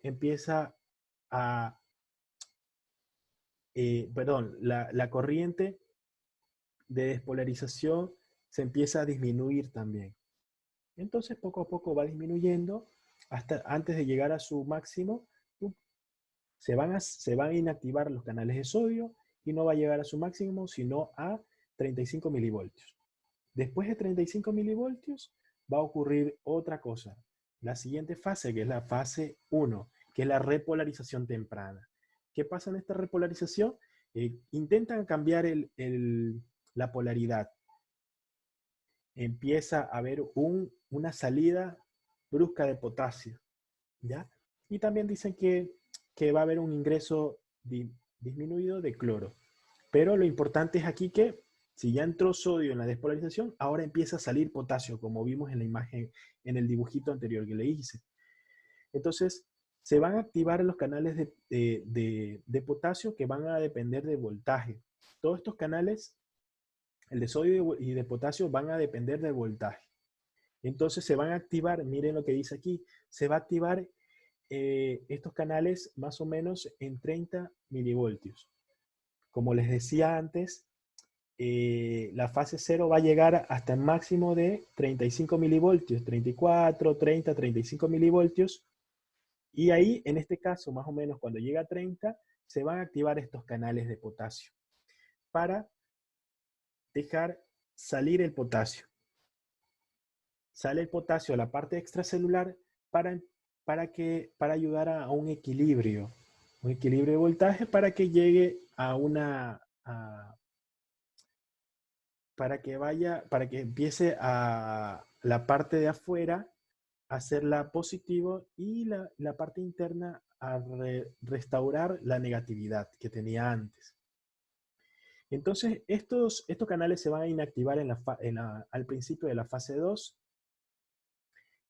empieza a, la corriente de despolarización se empieza a disminuir también. Entonces poco a poco va disminuyendo hasta antes de llegar a su máximo. Se van a inactivar los canales de sodio y no va a llegar a su máximo sino a 35 milivoltios. Después de 35 milivoltios va a ocurrir otra cosa. La siguiente fase, que es la fase 1, que es la repolarización temprana. ¿Qué pasa en esta repolarización? Intentan cambiar la polaridad. Empieza a haber una salida brusca de potasio, ¿ya? Y también dicen que va a haber un ingreso disminuido de cloro. Pero lo importante es aquí que si ya entró sodio en la despolarización, ahora empieza a salir potasio, como vimos en la imagen, en el dibujito anterior que le hice. Entonces, se van a activar los canales de potasio que van a depender de voltaje. Todos estos canales, el de sodio y de potasio, van a depender del voltaje. Entonces se van a activar, miren lo que dice aquí, se va a activar estos canales más o menos en 30 milivoltios. Como les decía antes, la fase 0 va a llegar hasta el máximo de 35 milivoltios, 34, 30, 35 milivoltios. Y ahí, en este caso, más o menos cuando llega a 30, se van a activar estos canales de potasio para dejar salir el potasio. Sale el potasio a la parte extracelular para ayudar a un equilibrio de voltaje para que llegue para que empiece a la parte de afuera a hacerla positivo y la parte interna a restaurar la negatividad que tenía antes. Entonces, estos canales se van a inactivar al principio de la fase 2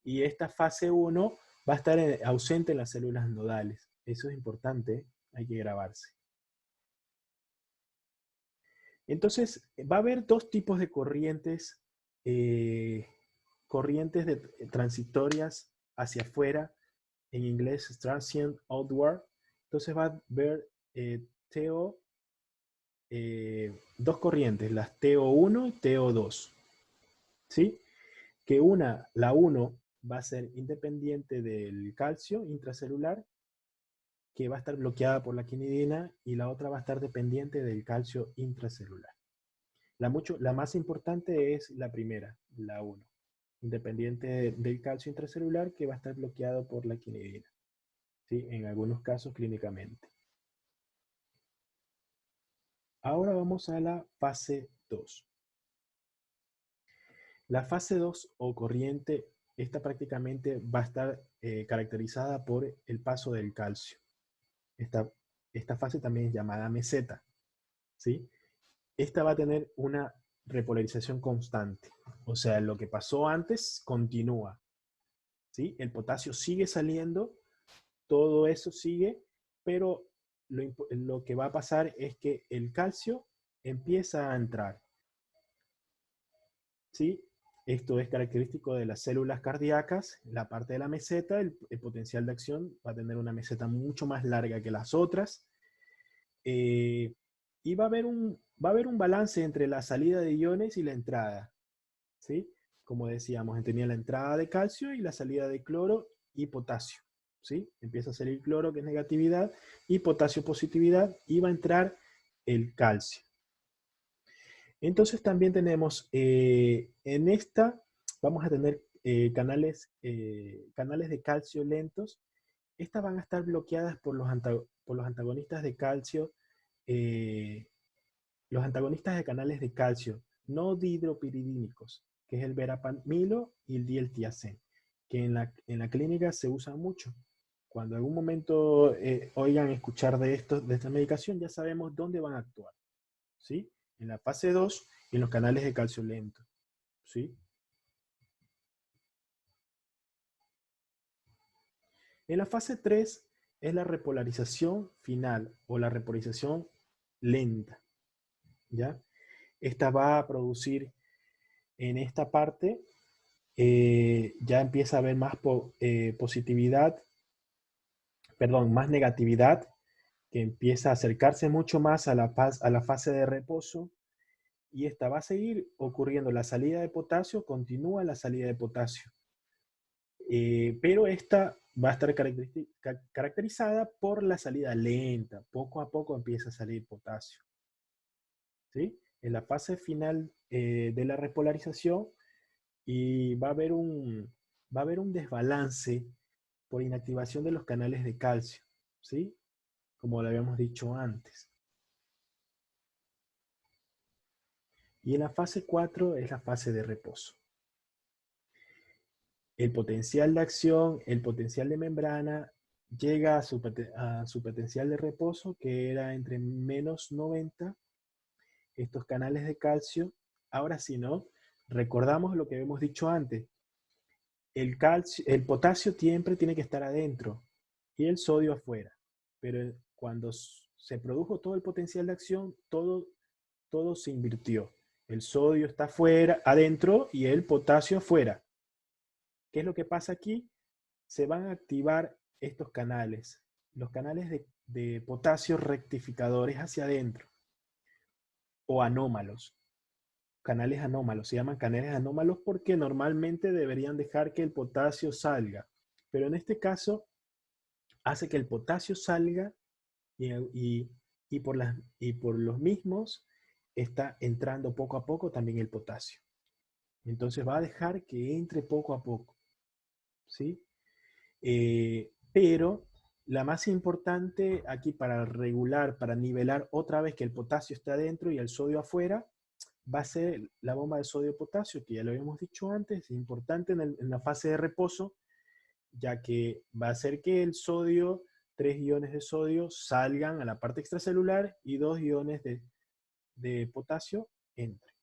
y esta fase 1 va a estar ausente en las células nodales. Eso es importante, hay que grabarse. Entonces, va a haber dos tipos de corrientes, transitorias hacia afuera, en inglés transient outward. Entonces va a haber dos corrientes, las TO1 y TO2. ¿Sí? Que la 1 va a ser independiente del calcio intracelular, que va a estar bloqueada por la quinidina, y la otra va a estar dependiente del calcio intracelular. La más importante es la primera, la 1. independiente del calcio intracelular que va a estar bloqueado por la quinidina, ¿sí? En algunos casos clínicamente. Ahora vamos a la fase 2. La fase 2 o corriente, esta prácticamente va a estar caracterizada por el paso del calcio. Esta fase también es llamada meseta, ¿sí? Esta va a tener una repolarización constante. O sea, lo que pasó antes continúa, ¿sí? El potasio sigue saliendo, todo eso sigue, pero lo que va a pasar es que el calcio empieza a entrar, ¿sí? Esto es característico de las células cardíacas. La parte de la meseta, el potencial de acción va a tener una meseta mucho más larga que las otras. Y va a haber un balance entre la salida de iones y la entrada, ¿sí? Como decíamos, tenía la entrada de calcio y la salida de cloro y potasio, ¿sí? Empieza a salir cloro, que es negatividad, y potasio, positividad, y va a entrar el calcio. Entonces también tenemos, en esta, vamos a tener canales de calcio lentos. Estas van a estar bloqueadas por por los antagonistas de calcio, eh, los antagonistas de canales de calcio no dihidropiridínicos, que es el verapamilo y el dieltiacén, que en la clínica se usan mucho. Cuando en algún momento oigan escuchar de esta medicación, ya sabemos dónde van a actuar, ¿sí? En la fase 2 y en los canales de calcio lento, ¿sí? En la fase 3 es la repolarización final o la repolarización lenta, ¿ya? Esta va a producir en esta parte, ya empieza a haber más positividad, perdón, más negatividad, que empieza a acercarse mucho más a a la fase de reposo, y esta va a seguir ocurriendo. La salida de potasio, continúa la salida de potasio, pero esta va a estar caracterizada por la salida lenta. Poco a poco empieza a salir potasio, ¿sí? En la fase final de la repolarización, y va a haber un desbalance por inactivación de los canales de calcio, ¿sí? Como lo habíamos dicho antes. Y en la fase 4 es la fase de reposo. El potencial de acción, el potencial de membrana, llega a su potencial de reposo, que era entre menos 90, estos canales de calcio. Ahora sí, ¿no? Recordamos lo que hemos dicho antes. El potasio siempre tiene que estar adentro y el sodio afuera. Pero cuando se produjo todo el potencial de acción, todo se invirtió. El sodio está afuera, adentro, y el potasio afuera. ¿Qué es lo que pasa aquí? Se van a activar estos canales, los canales de potasio rectificadores hacia adentro, o anómalos. Canales anómalos, se llaman canales anómalos porque normalmente deberían dejar que el potasio salga, pero en este caso hace que el potasio salga, y, y por los mismos está entrando poco a poco también el potasio. Entonces va a dejar que entre poco a poco, ¿sí? Pero la más importante aquí para regular, para nivelar otra vez que el potasio está adentro y el sodio afuera, va a ser la bomba de sodio-potasio, que ya lo habíamos dicho antes, es importante en la fase de reposo, ya que va a hacer que el sodio, 3 iones de sodio, salgan a la parte extracelular y 2 iones de potasio entren.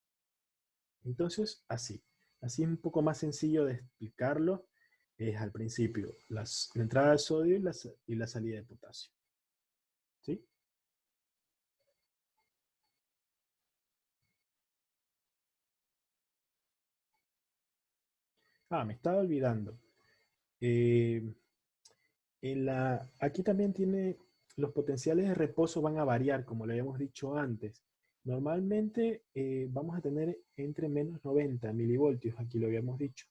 Entonces, así es un poco más sencillo de explicarlo. Es al principio la entrada de sodio y la salida de potasio, ¿sí? Me estaba olvidando. Eh, aquí también tiene, los potenciales de reposo van a variar, como le habíamos dicho antes. Normalmente vamos a tener entre menos 90 milivoltios, aquí lo habíamos dicho.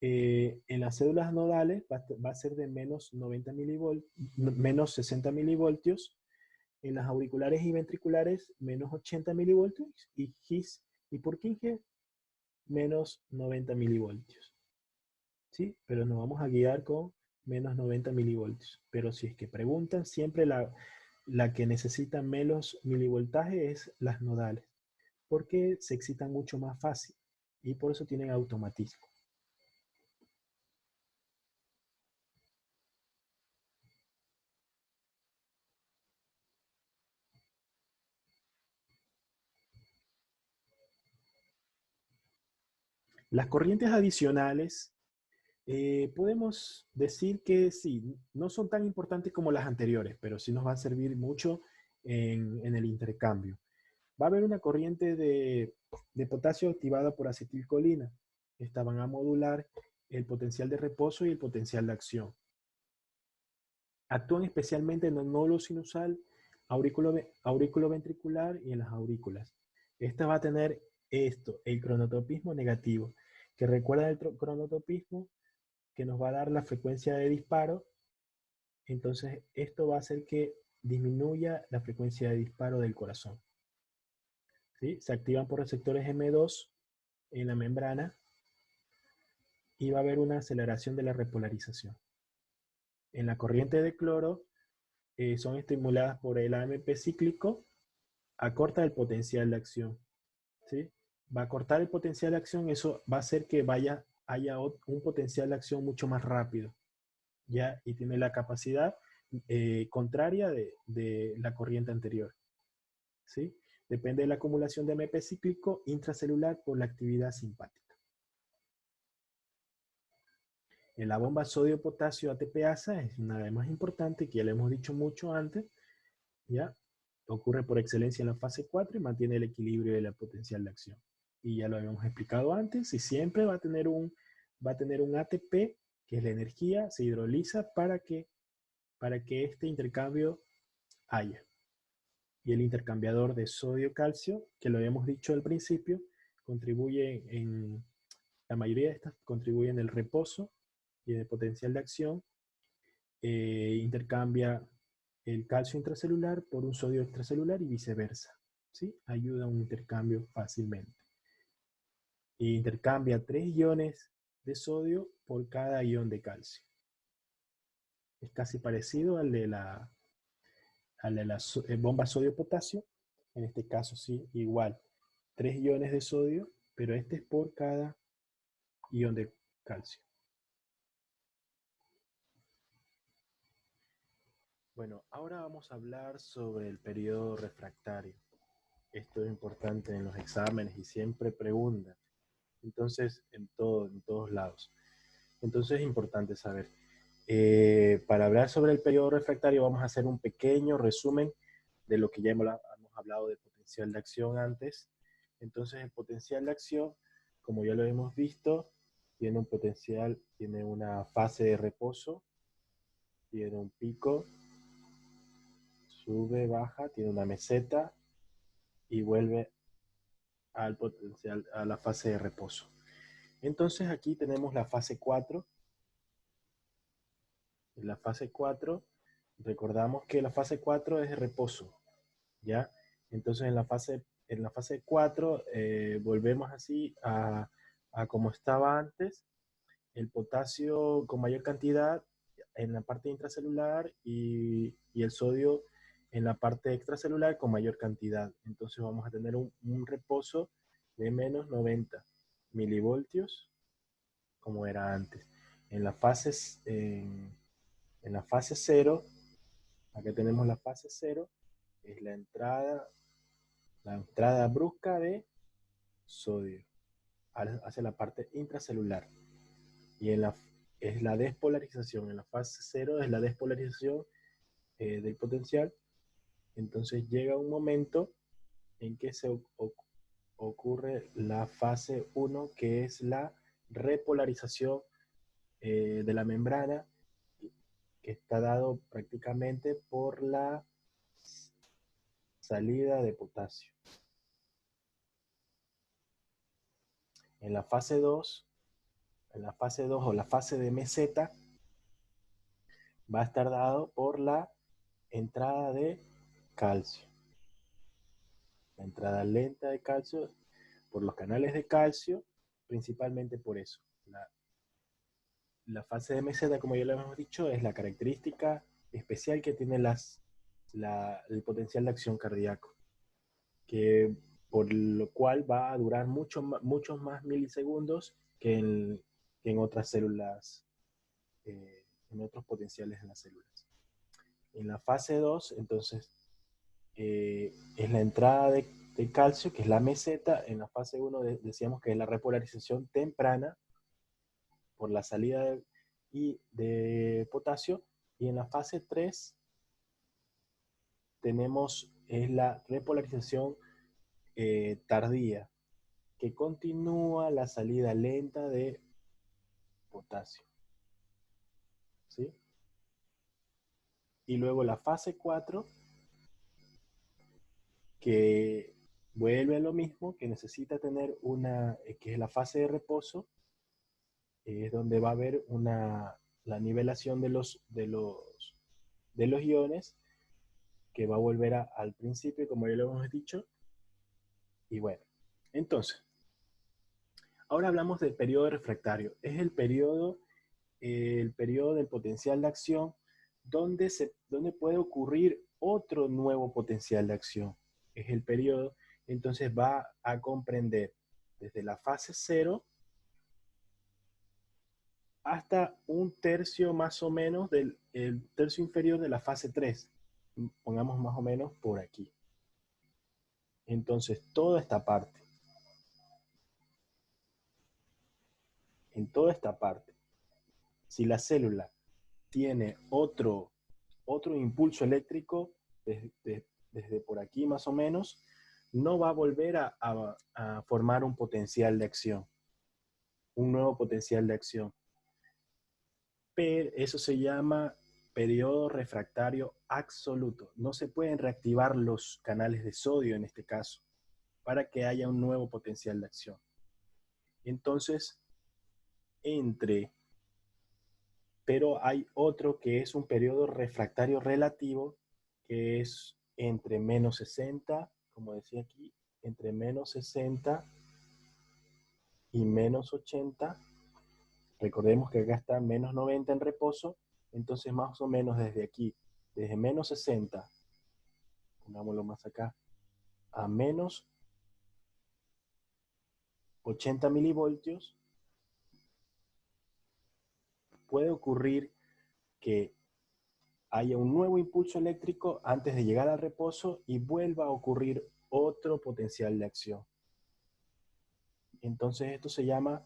En las células nodales va a ser de menos 90 milivoltios, menos 60 milivoltios. En las auriculares y ventriculares, menos 80 milivoltios. ¿Y por qué menos 90 milivoltios. ¿Sí? Pero nos vamos a guiar con menos 90 milivoltios. Pero si es que preguntan, siempre la que necesita menos milivoltaje es las nodales, porque se excitan mucho más fácil y por eso tienen automatismo. Las corrientes adicionales, podemos decir que sí, no son tan importantes como las anteriores, pero sí nos va a servir mucho en el intercambio. Va a haber una corriente de potasio activada por acetilcolina. Estas van a modular el potencial de reposo y el potencial de acción. Actúan especialmente en el nódulo sinusal, aurículo ventricular y en las aurículas. Esta va a tener el cronotropismo negativo, que recuerda el cronotropismo que nos va a dar la frecuencia de disparo. Entonces, esto va a hacer que disminuya la frecuencia de disparo del corazón. ¿Sí? Se activan por receptores M2 en la membrana y va a haber una aceleración de la repolarización. En la corriente de cloro son estimuladas por el AMP cíclico, acorta el potencial de acción. ¿Sí? Va a cortar el potencial de acción, eso va a hacer que haya un potencial de acción mucho más rápido, ¿ya? Y tiene la capacidad contraria de la corriente anterior. ¿Sí? Depende de la acumulación de AMP cíclico intracelular por la actividad simpática. En la bomba sodio-potasio ATPasa es una de las más importantes, que ya le hemos dicho mucho antes, ¿ya? Ocurre por excelencia en la fase 4 y mantiene el equilibrio de la potencial de acción. Y ya lo habíamos explicado antes, y siempre va a tener un ATP, que es la energía, se hidroliza para que este intercambio haya. Y el intercambiador de sodio-calcio, que lo habíamos dicho al principio, contribuye la mayoría de estas contribuyen en el reposo y en el potencial de acción. Intercambia el calcio intracelular por un sodio extracelular y viceversa. ¿Sí? Ayuda a un intercambio fácilmente. Y intercambia 3 iones de sodio por cada ion de calcio. Es casi parecido al de la bomba sodio-potasio. En este caso, sí, igual. 3 iones de sodio, pero este es por cada ion de calcio. Bueno, ahora vamos a hablar sobre el periodo refractario. Esto es importante en los exámenes y siempre preguntan. Entonces, en todos lados. Entonces es importante saber. Para hablar sobre el periodo refractario vamos a hacer un pequeño resumen de lo que ya hemos hablado de potencial de acción antes. Entonces el potencial de acción, como ya lo hemos visto, tiene una fase de reposo, tiene un pico, sube, baja, tiene una meseta y vuelve al potencial, a la fase de reposo. Entonces aquí tenemos la fase 4. En la fase 4, recordamos que la fase 4 es de reposo, ¿ya? Entonces en la fase 4 volvemos así a como estaba antes, el potasio con mayor cantidad en la parte intracelular y el sodio en la parte extracelular con mayor cantidad. Entonces vamos a tener un reposo de menos 90 milivoltios como era antes. En la fase, en la fase 0, acá tenemos la fase 0, es la entrada brusca de sodio hacia la parte intracelular. Y es la despolarización. En la fase 0 es la despolarización del potencial. Entonces llega un momento en que ocurre la fase 1, que es la repolarización de la membrana, que está dado prácticamente por la salida de potasio. En la fase 2, o la fase de meseta, va a estar dado por la entrada de calcio. La entrada lenta de calcio por los canales de calcio principalmente por eso. La fase de meseta, como ya lo hemos dicho, es la característica especial que tiene el potencial de acción cardíaco, que por lo cual va a durar muchos más milisegundos que en otras células, en otros potenciales en las células. En la fase 2, entonces, es la entrada de calcio, que es la meseta. En la fase 1 decíamos que es la repolarización temprana por la salida de potasio. Y en la fase 3 es la repolarización tardía, que continúa la salida lenta de potasio. ¿Sí? Y luego la fase 4, que vuelve a lo mismo, que necesita tener que es la fase de reposo, es donde va a haber la nivelación de los iones, que va a volver al principio, como ya lo hemos dicho. Y bueno, entonces, ahora hablamos del periodo refractario. Es el periodo del potencial de acción donde puede ocurrir otro nuevo potencial de acción. Es el periodo, entonces va a comprender desde la fase 0 hasta un tercio más o menos el tercio inferior de la fase 3. Pongamos más o menos por aquí. Entonces, en toda esta parte, si la célula tiene otro impulso eléctrico desde por aquí más o menos, no va a volver a formar un potencial de acción, un nuevo potencial de acción. Pero eso se llama periodo refractario absoluto. No se pueden reactivar los canales de sodio en este caso para que haya un nuevo potencial de acción. Entonces, pero hay otro que es un periodo refractario relativo, que es entre menos 60, como decía aquí, entre menos 60 y menos 80. Recordemos que acá está menos 90 en reposo, entonces más o menos desde aquí, desde menos 60, pongámoslo más acá, a menos 80 milivoltios, puede ocurrir que haya un nuevo impulso eléctrico antes de llegar al reposo y vuelva a ocurrir otro potencial de acción. Entonces este se llama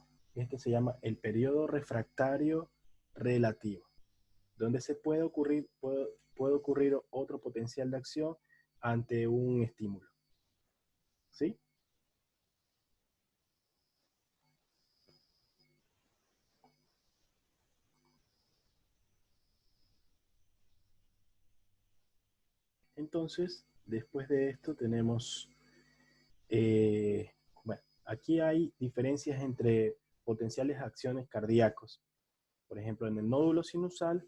el periodo refractario relativo, donde puede ocurrir otro potencial de acción ante un estímulo. ¿Sí? Entonces, después de esto tenemos, bueno, aquí hay diferencias entre potenciales de acciones cardíacos. Por ejemplo, en el nódulo sinusal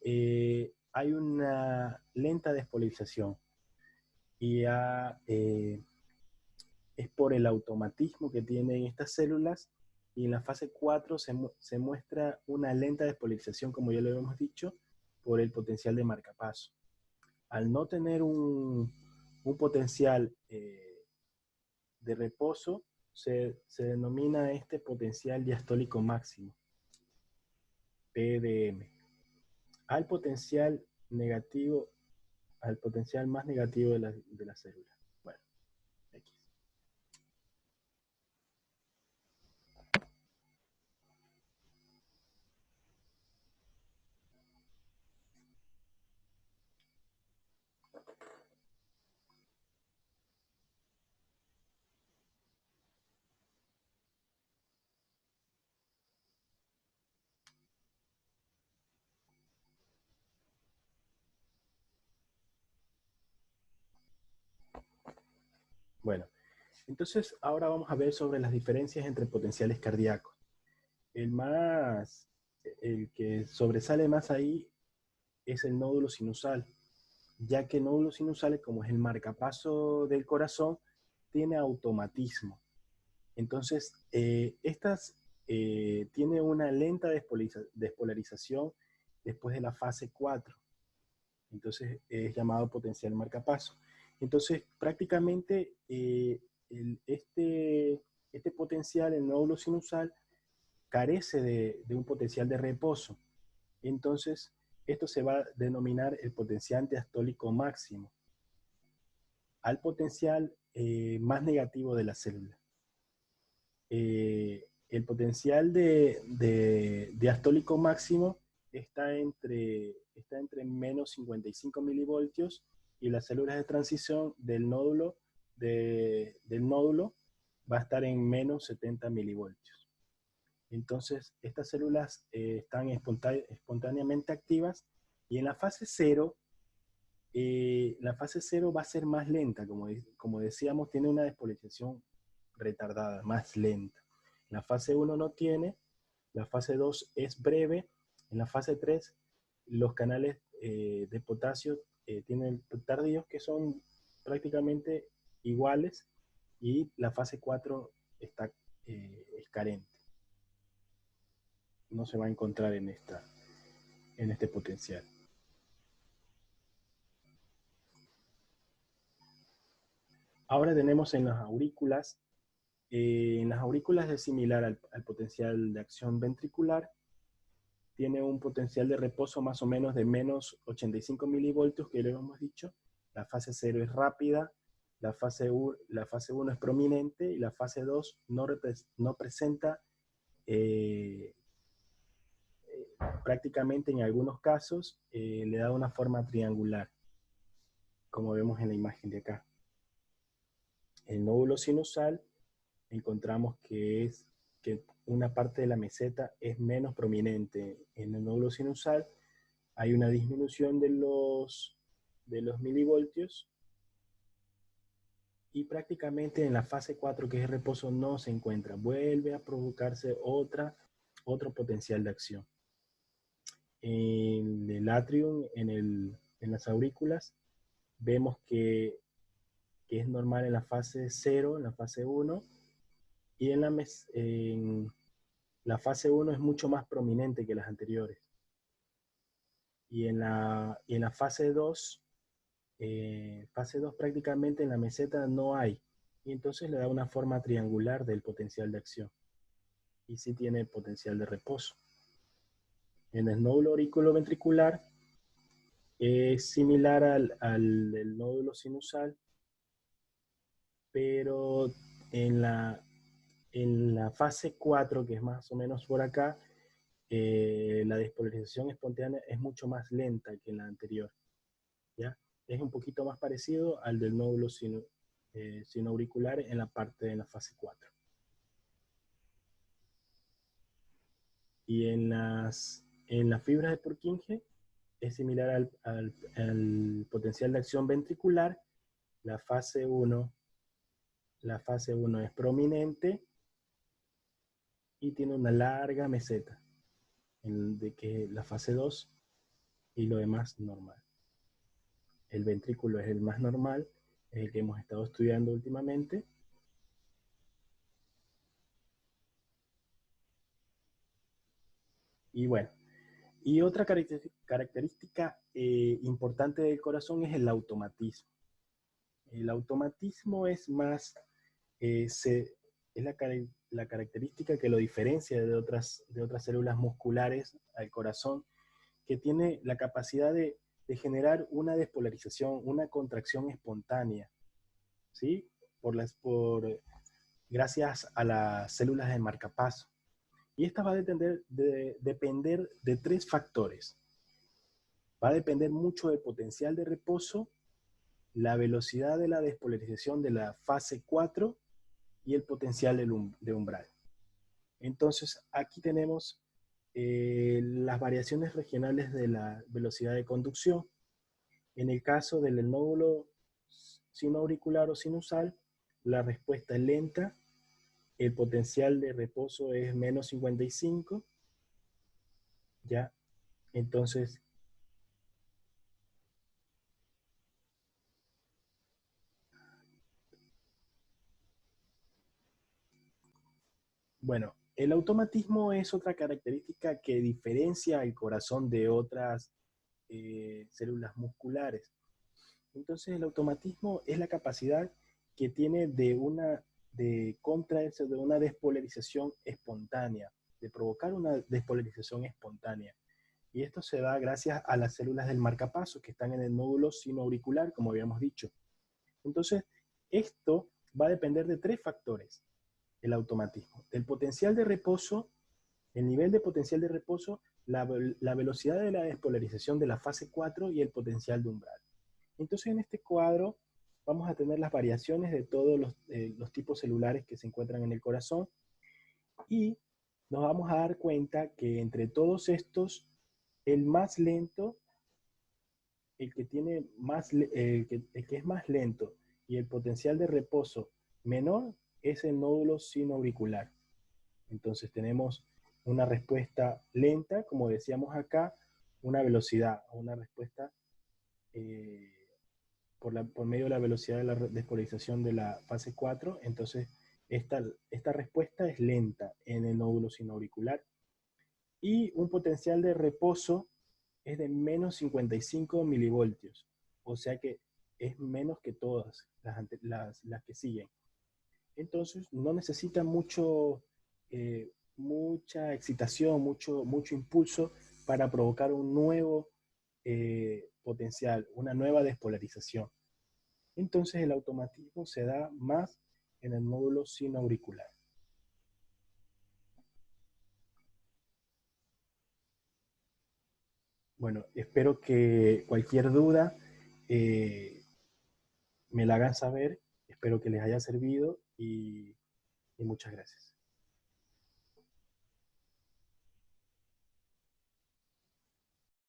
hay una lenta despolarización y es por el automatismo que tienen estas células, y en la fase 4 se muestra una lenta despolarización, como ya lo hemos dicho, por el potencial de marcapaso. Al no tener un potencial de reposo, se denomina este potencial diastólico máximo, PDM, al potencial negativo, al potencial más negativo de la célula. Bueno, X. Bueno, entonces ahora vamos a ver sobre las diferencias entre potenciales cardíacos. El que sobresale más ahí es el nódulo sinusal, ya que el nódulo sinusal, como es el marcapaso del corazón, tiene automatismo. Entonces, tiene una lenta despolarización después de la fase 4. Entonces, es llamado potencial marcapaso. Entonces, prácticamente este potencial, el nódulo sinusal, carece de un potencial de reposo. Entonces, esto se va a denominar el potencial diastólico máximo al potencial más negativo de la célula. El potencial de diastólico máximo está entre menos 55 milivoltios y las células de transición del nódulo va a estar en menos 70 milivoltios. Entonces, estas células están espontáneamente activas y en la fase cero va a ser más lenta, como decíamos, tiene una despolarización retardada, más lenta. La fase 1 no tiene, la fase 2 es breve, en la fase 3 los canales de potasio tienen tardíos que son prácticamente iguales y la fase 4 es carente. No se va a encontrar en este potencial. Ahora tenemos en las aurículas es similar al potencial de acción ventricular. Tiene un potencial de reposo más o menos de menos 85 milivoltios, que ya lo hemos dicho. La fase 0 es rápida, la fase 1 es prominente y la fase 2 no presenta prácticamente en algunos casos le da una forma triangular, como vemos en la imagen de acá. El nódulo sinusal encontramos que una parte de la meseta es menos prominente. En el nódulo sinusal hay una disminución de los milivoltios y prácticamente en la fase 4, que es el reposo, no se encuentra. Vuelve a provocarse otro potencial de acción. En el atrium, en las aurículas, vemos que es normal en la fase 0, en la fase 1, y en la fase 1 es mucho más prominente que las anteriores. Y en la fase 2 prácticamente en la meseta no hay. Y entonces le da una forma triangular del potencial de acción. Y sí tiene potencial de reposo. En el nódulo auriculoventricular es similar al nódulo sinusal, pero en la fase 4, que es más o menos por acá, la despolarización espontánea es mucho más lenta que en la anterior. ¿Ya? Es un poquito más parecido al del nódulo sinoauricular en la parte de la fase 4. Y en las fibras de Purkinje es similar al potencial de acción ventricular. La fase 1 es prominente y tiene una larga meseta, de que la fase 2 y lo demás normal. El ventrículo es el más normal, es el que hemos estado estudiando últimamente. Y bueno, y otra característica importante del corazón es el automatismo. El automatismo es la característica que lo diferencia de otras células musculares al corazón, que tiene la capacidad de generar una despolarización, una contracción espontánea, ¿sí? Gracias a las células de marcapaso. Y esta va a depender de tres factores. Va a depender mucho del potencial de reposo, la velocidad de la despolarización de la fase 4 y el potencial de umbral. Entonces, aquí tenemos las variaciones regionales de la velocidad de conducción. En el caso del nódulo sinoauricular o sinusal, la respuesta es lenta, el potencial de reposo es menos 55, ¿ya? Entonces, Bueno, el automatismo es otra característica que diferencia el corazón de otras células musculares. Entonces, el automatismo es la capacidad que tiene de contraerse de una despolarización espontánea, de provocar una despolarización espontánea. Y esto se da gracias a las células del marcapasos que están en el nódulo sinoauricular, como habíamos dicho. Entonces, esto va a depender de tres factores, el automatismo: del potencial de reposo, el nivel de potencial de reposo, la velocidad de la despolarización de la fase 4 y el potencial de umbral. Entonces, en este cuadro vamos a tener las variaciones de todos los tipos celulares que se encuentran en el corazón, y nos vamos a dar cuenta que entre todos estos, el más lento, el que tiene más, el que es más lento y el potencial de reposo menor es el nódulo sinoauricular. Entonces tenemos una respuesta lenta, como decíamos acá, una velocidad, una respuesta eh, por medio de la velocidad de la despolarización de la fase 4. Entonces esta respuesta es lenta en el nódulo sinoauricular. Y un potencial de reposo es de menos 55 milivoltios, o sea que es menos que todas las que siguen. Entonces no necesita mucha excitación, mucho impulso para provocar un nuevo potencial, una nueva despolarización. Entonces el automatismo se da más en el nódulo sinoauricular. Bueno, espero que cualquier duda eh, me la hagan saber, espero que les haya servido y muchas gracias.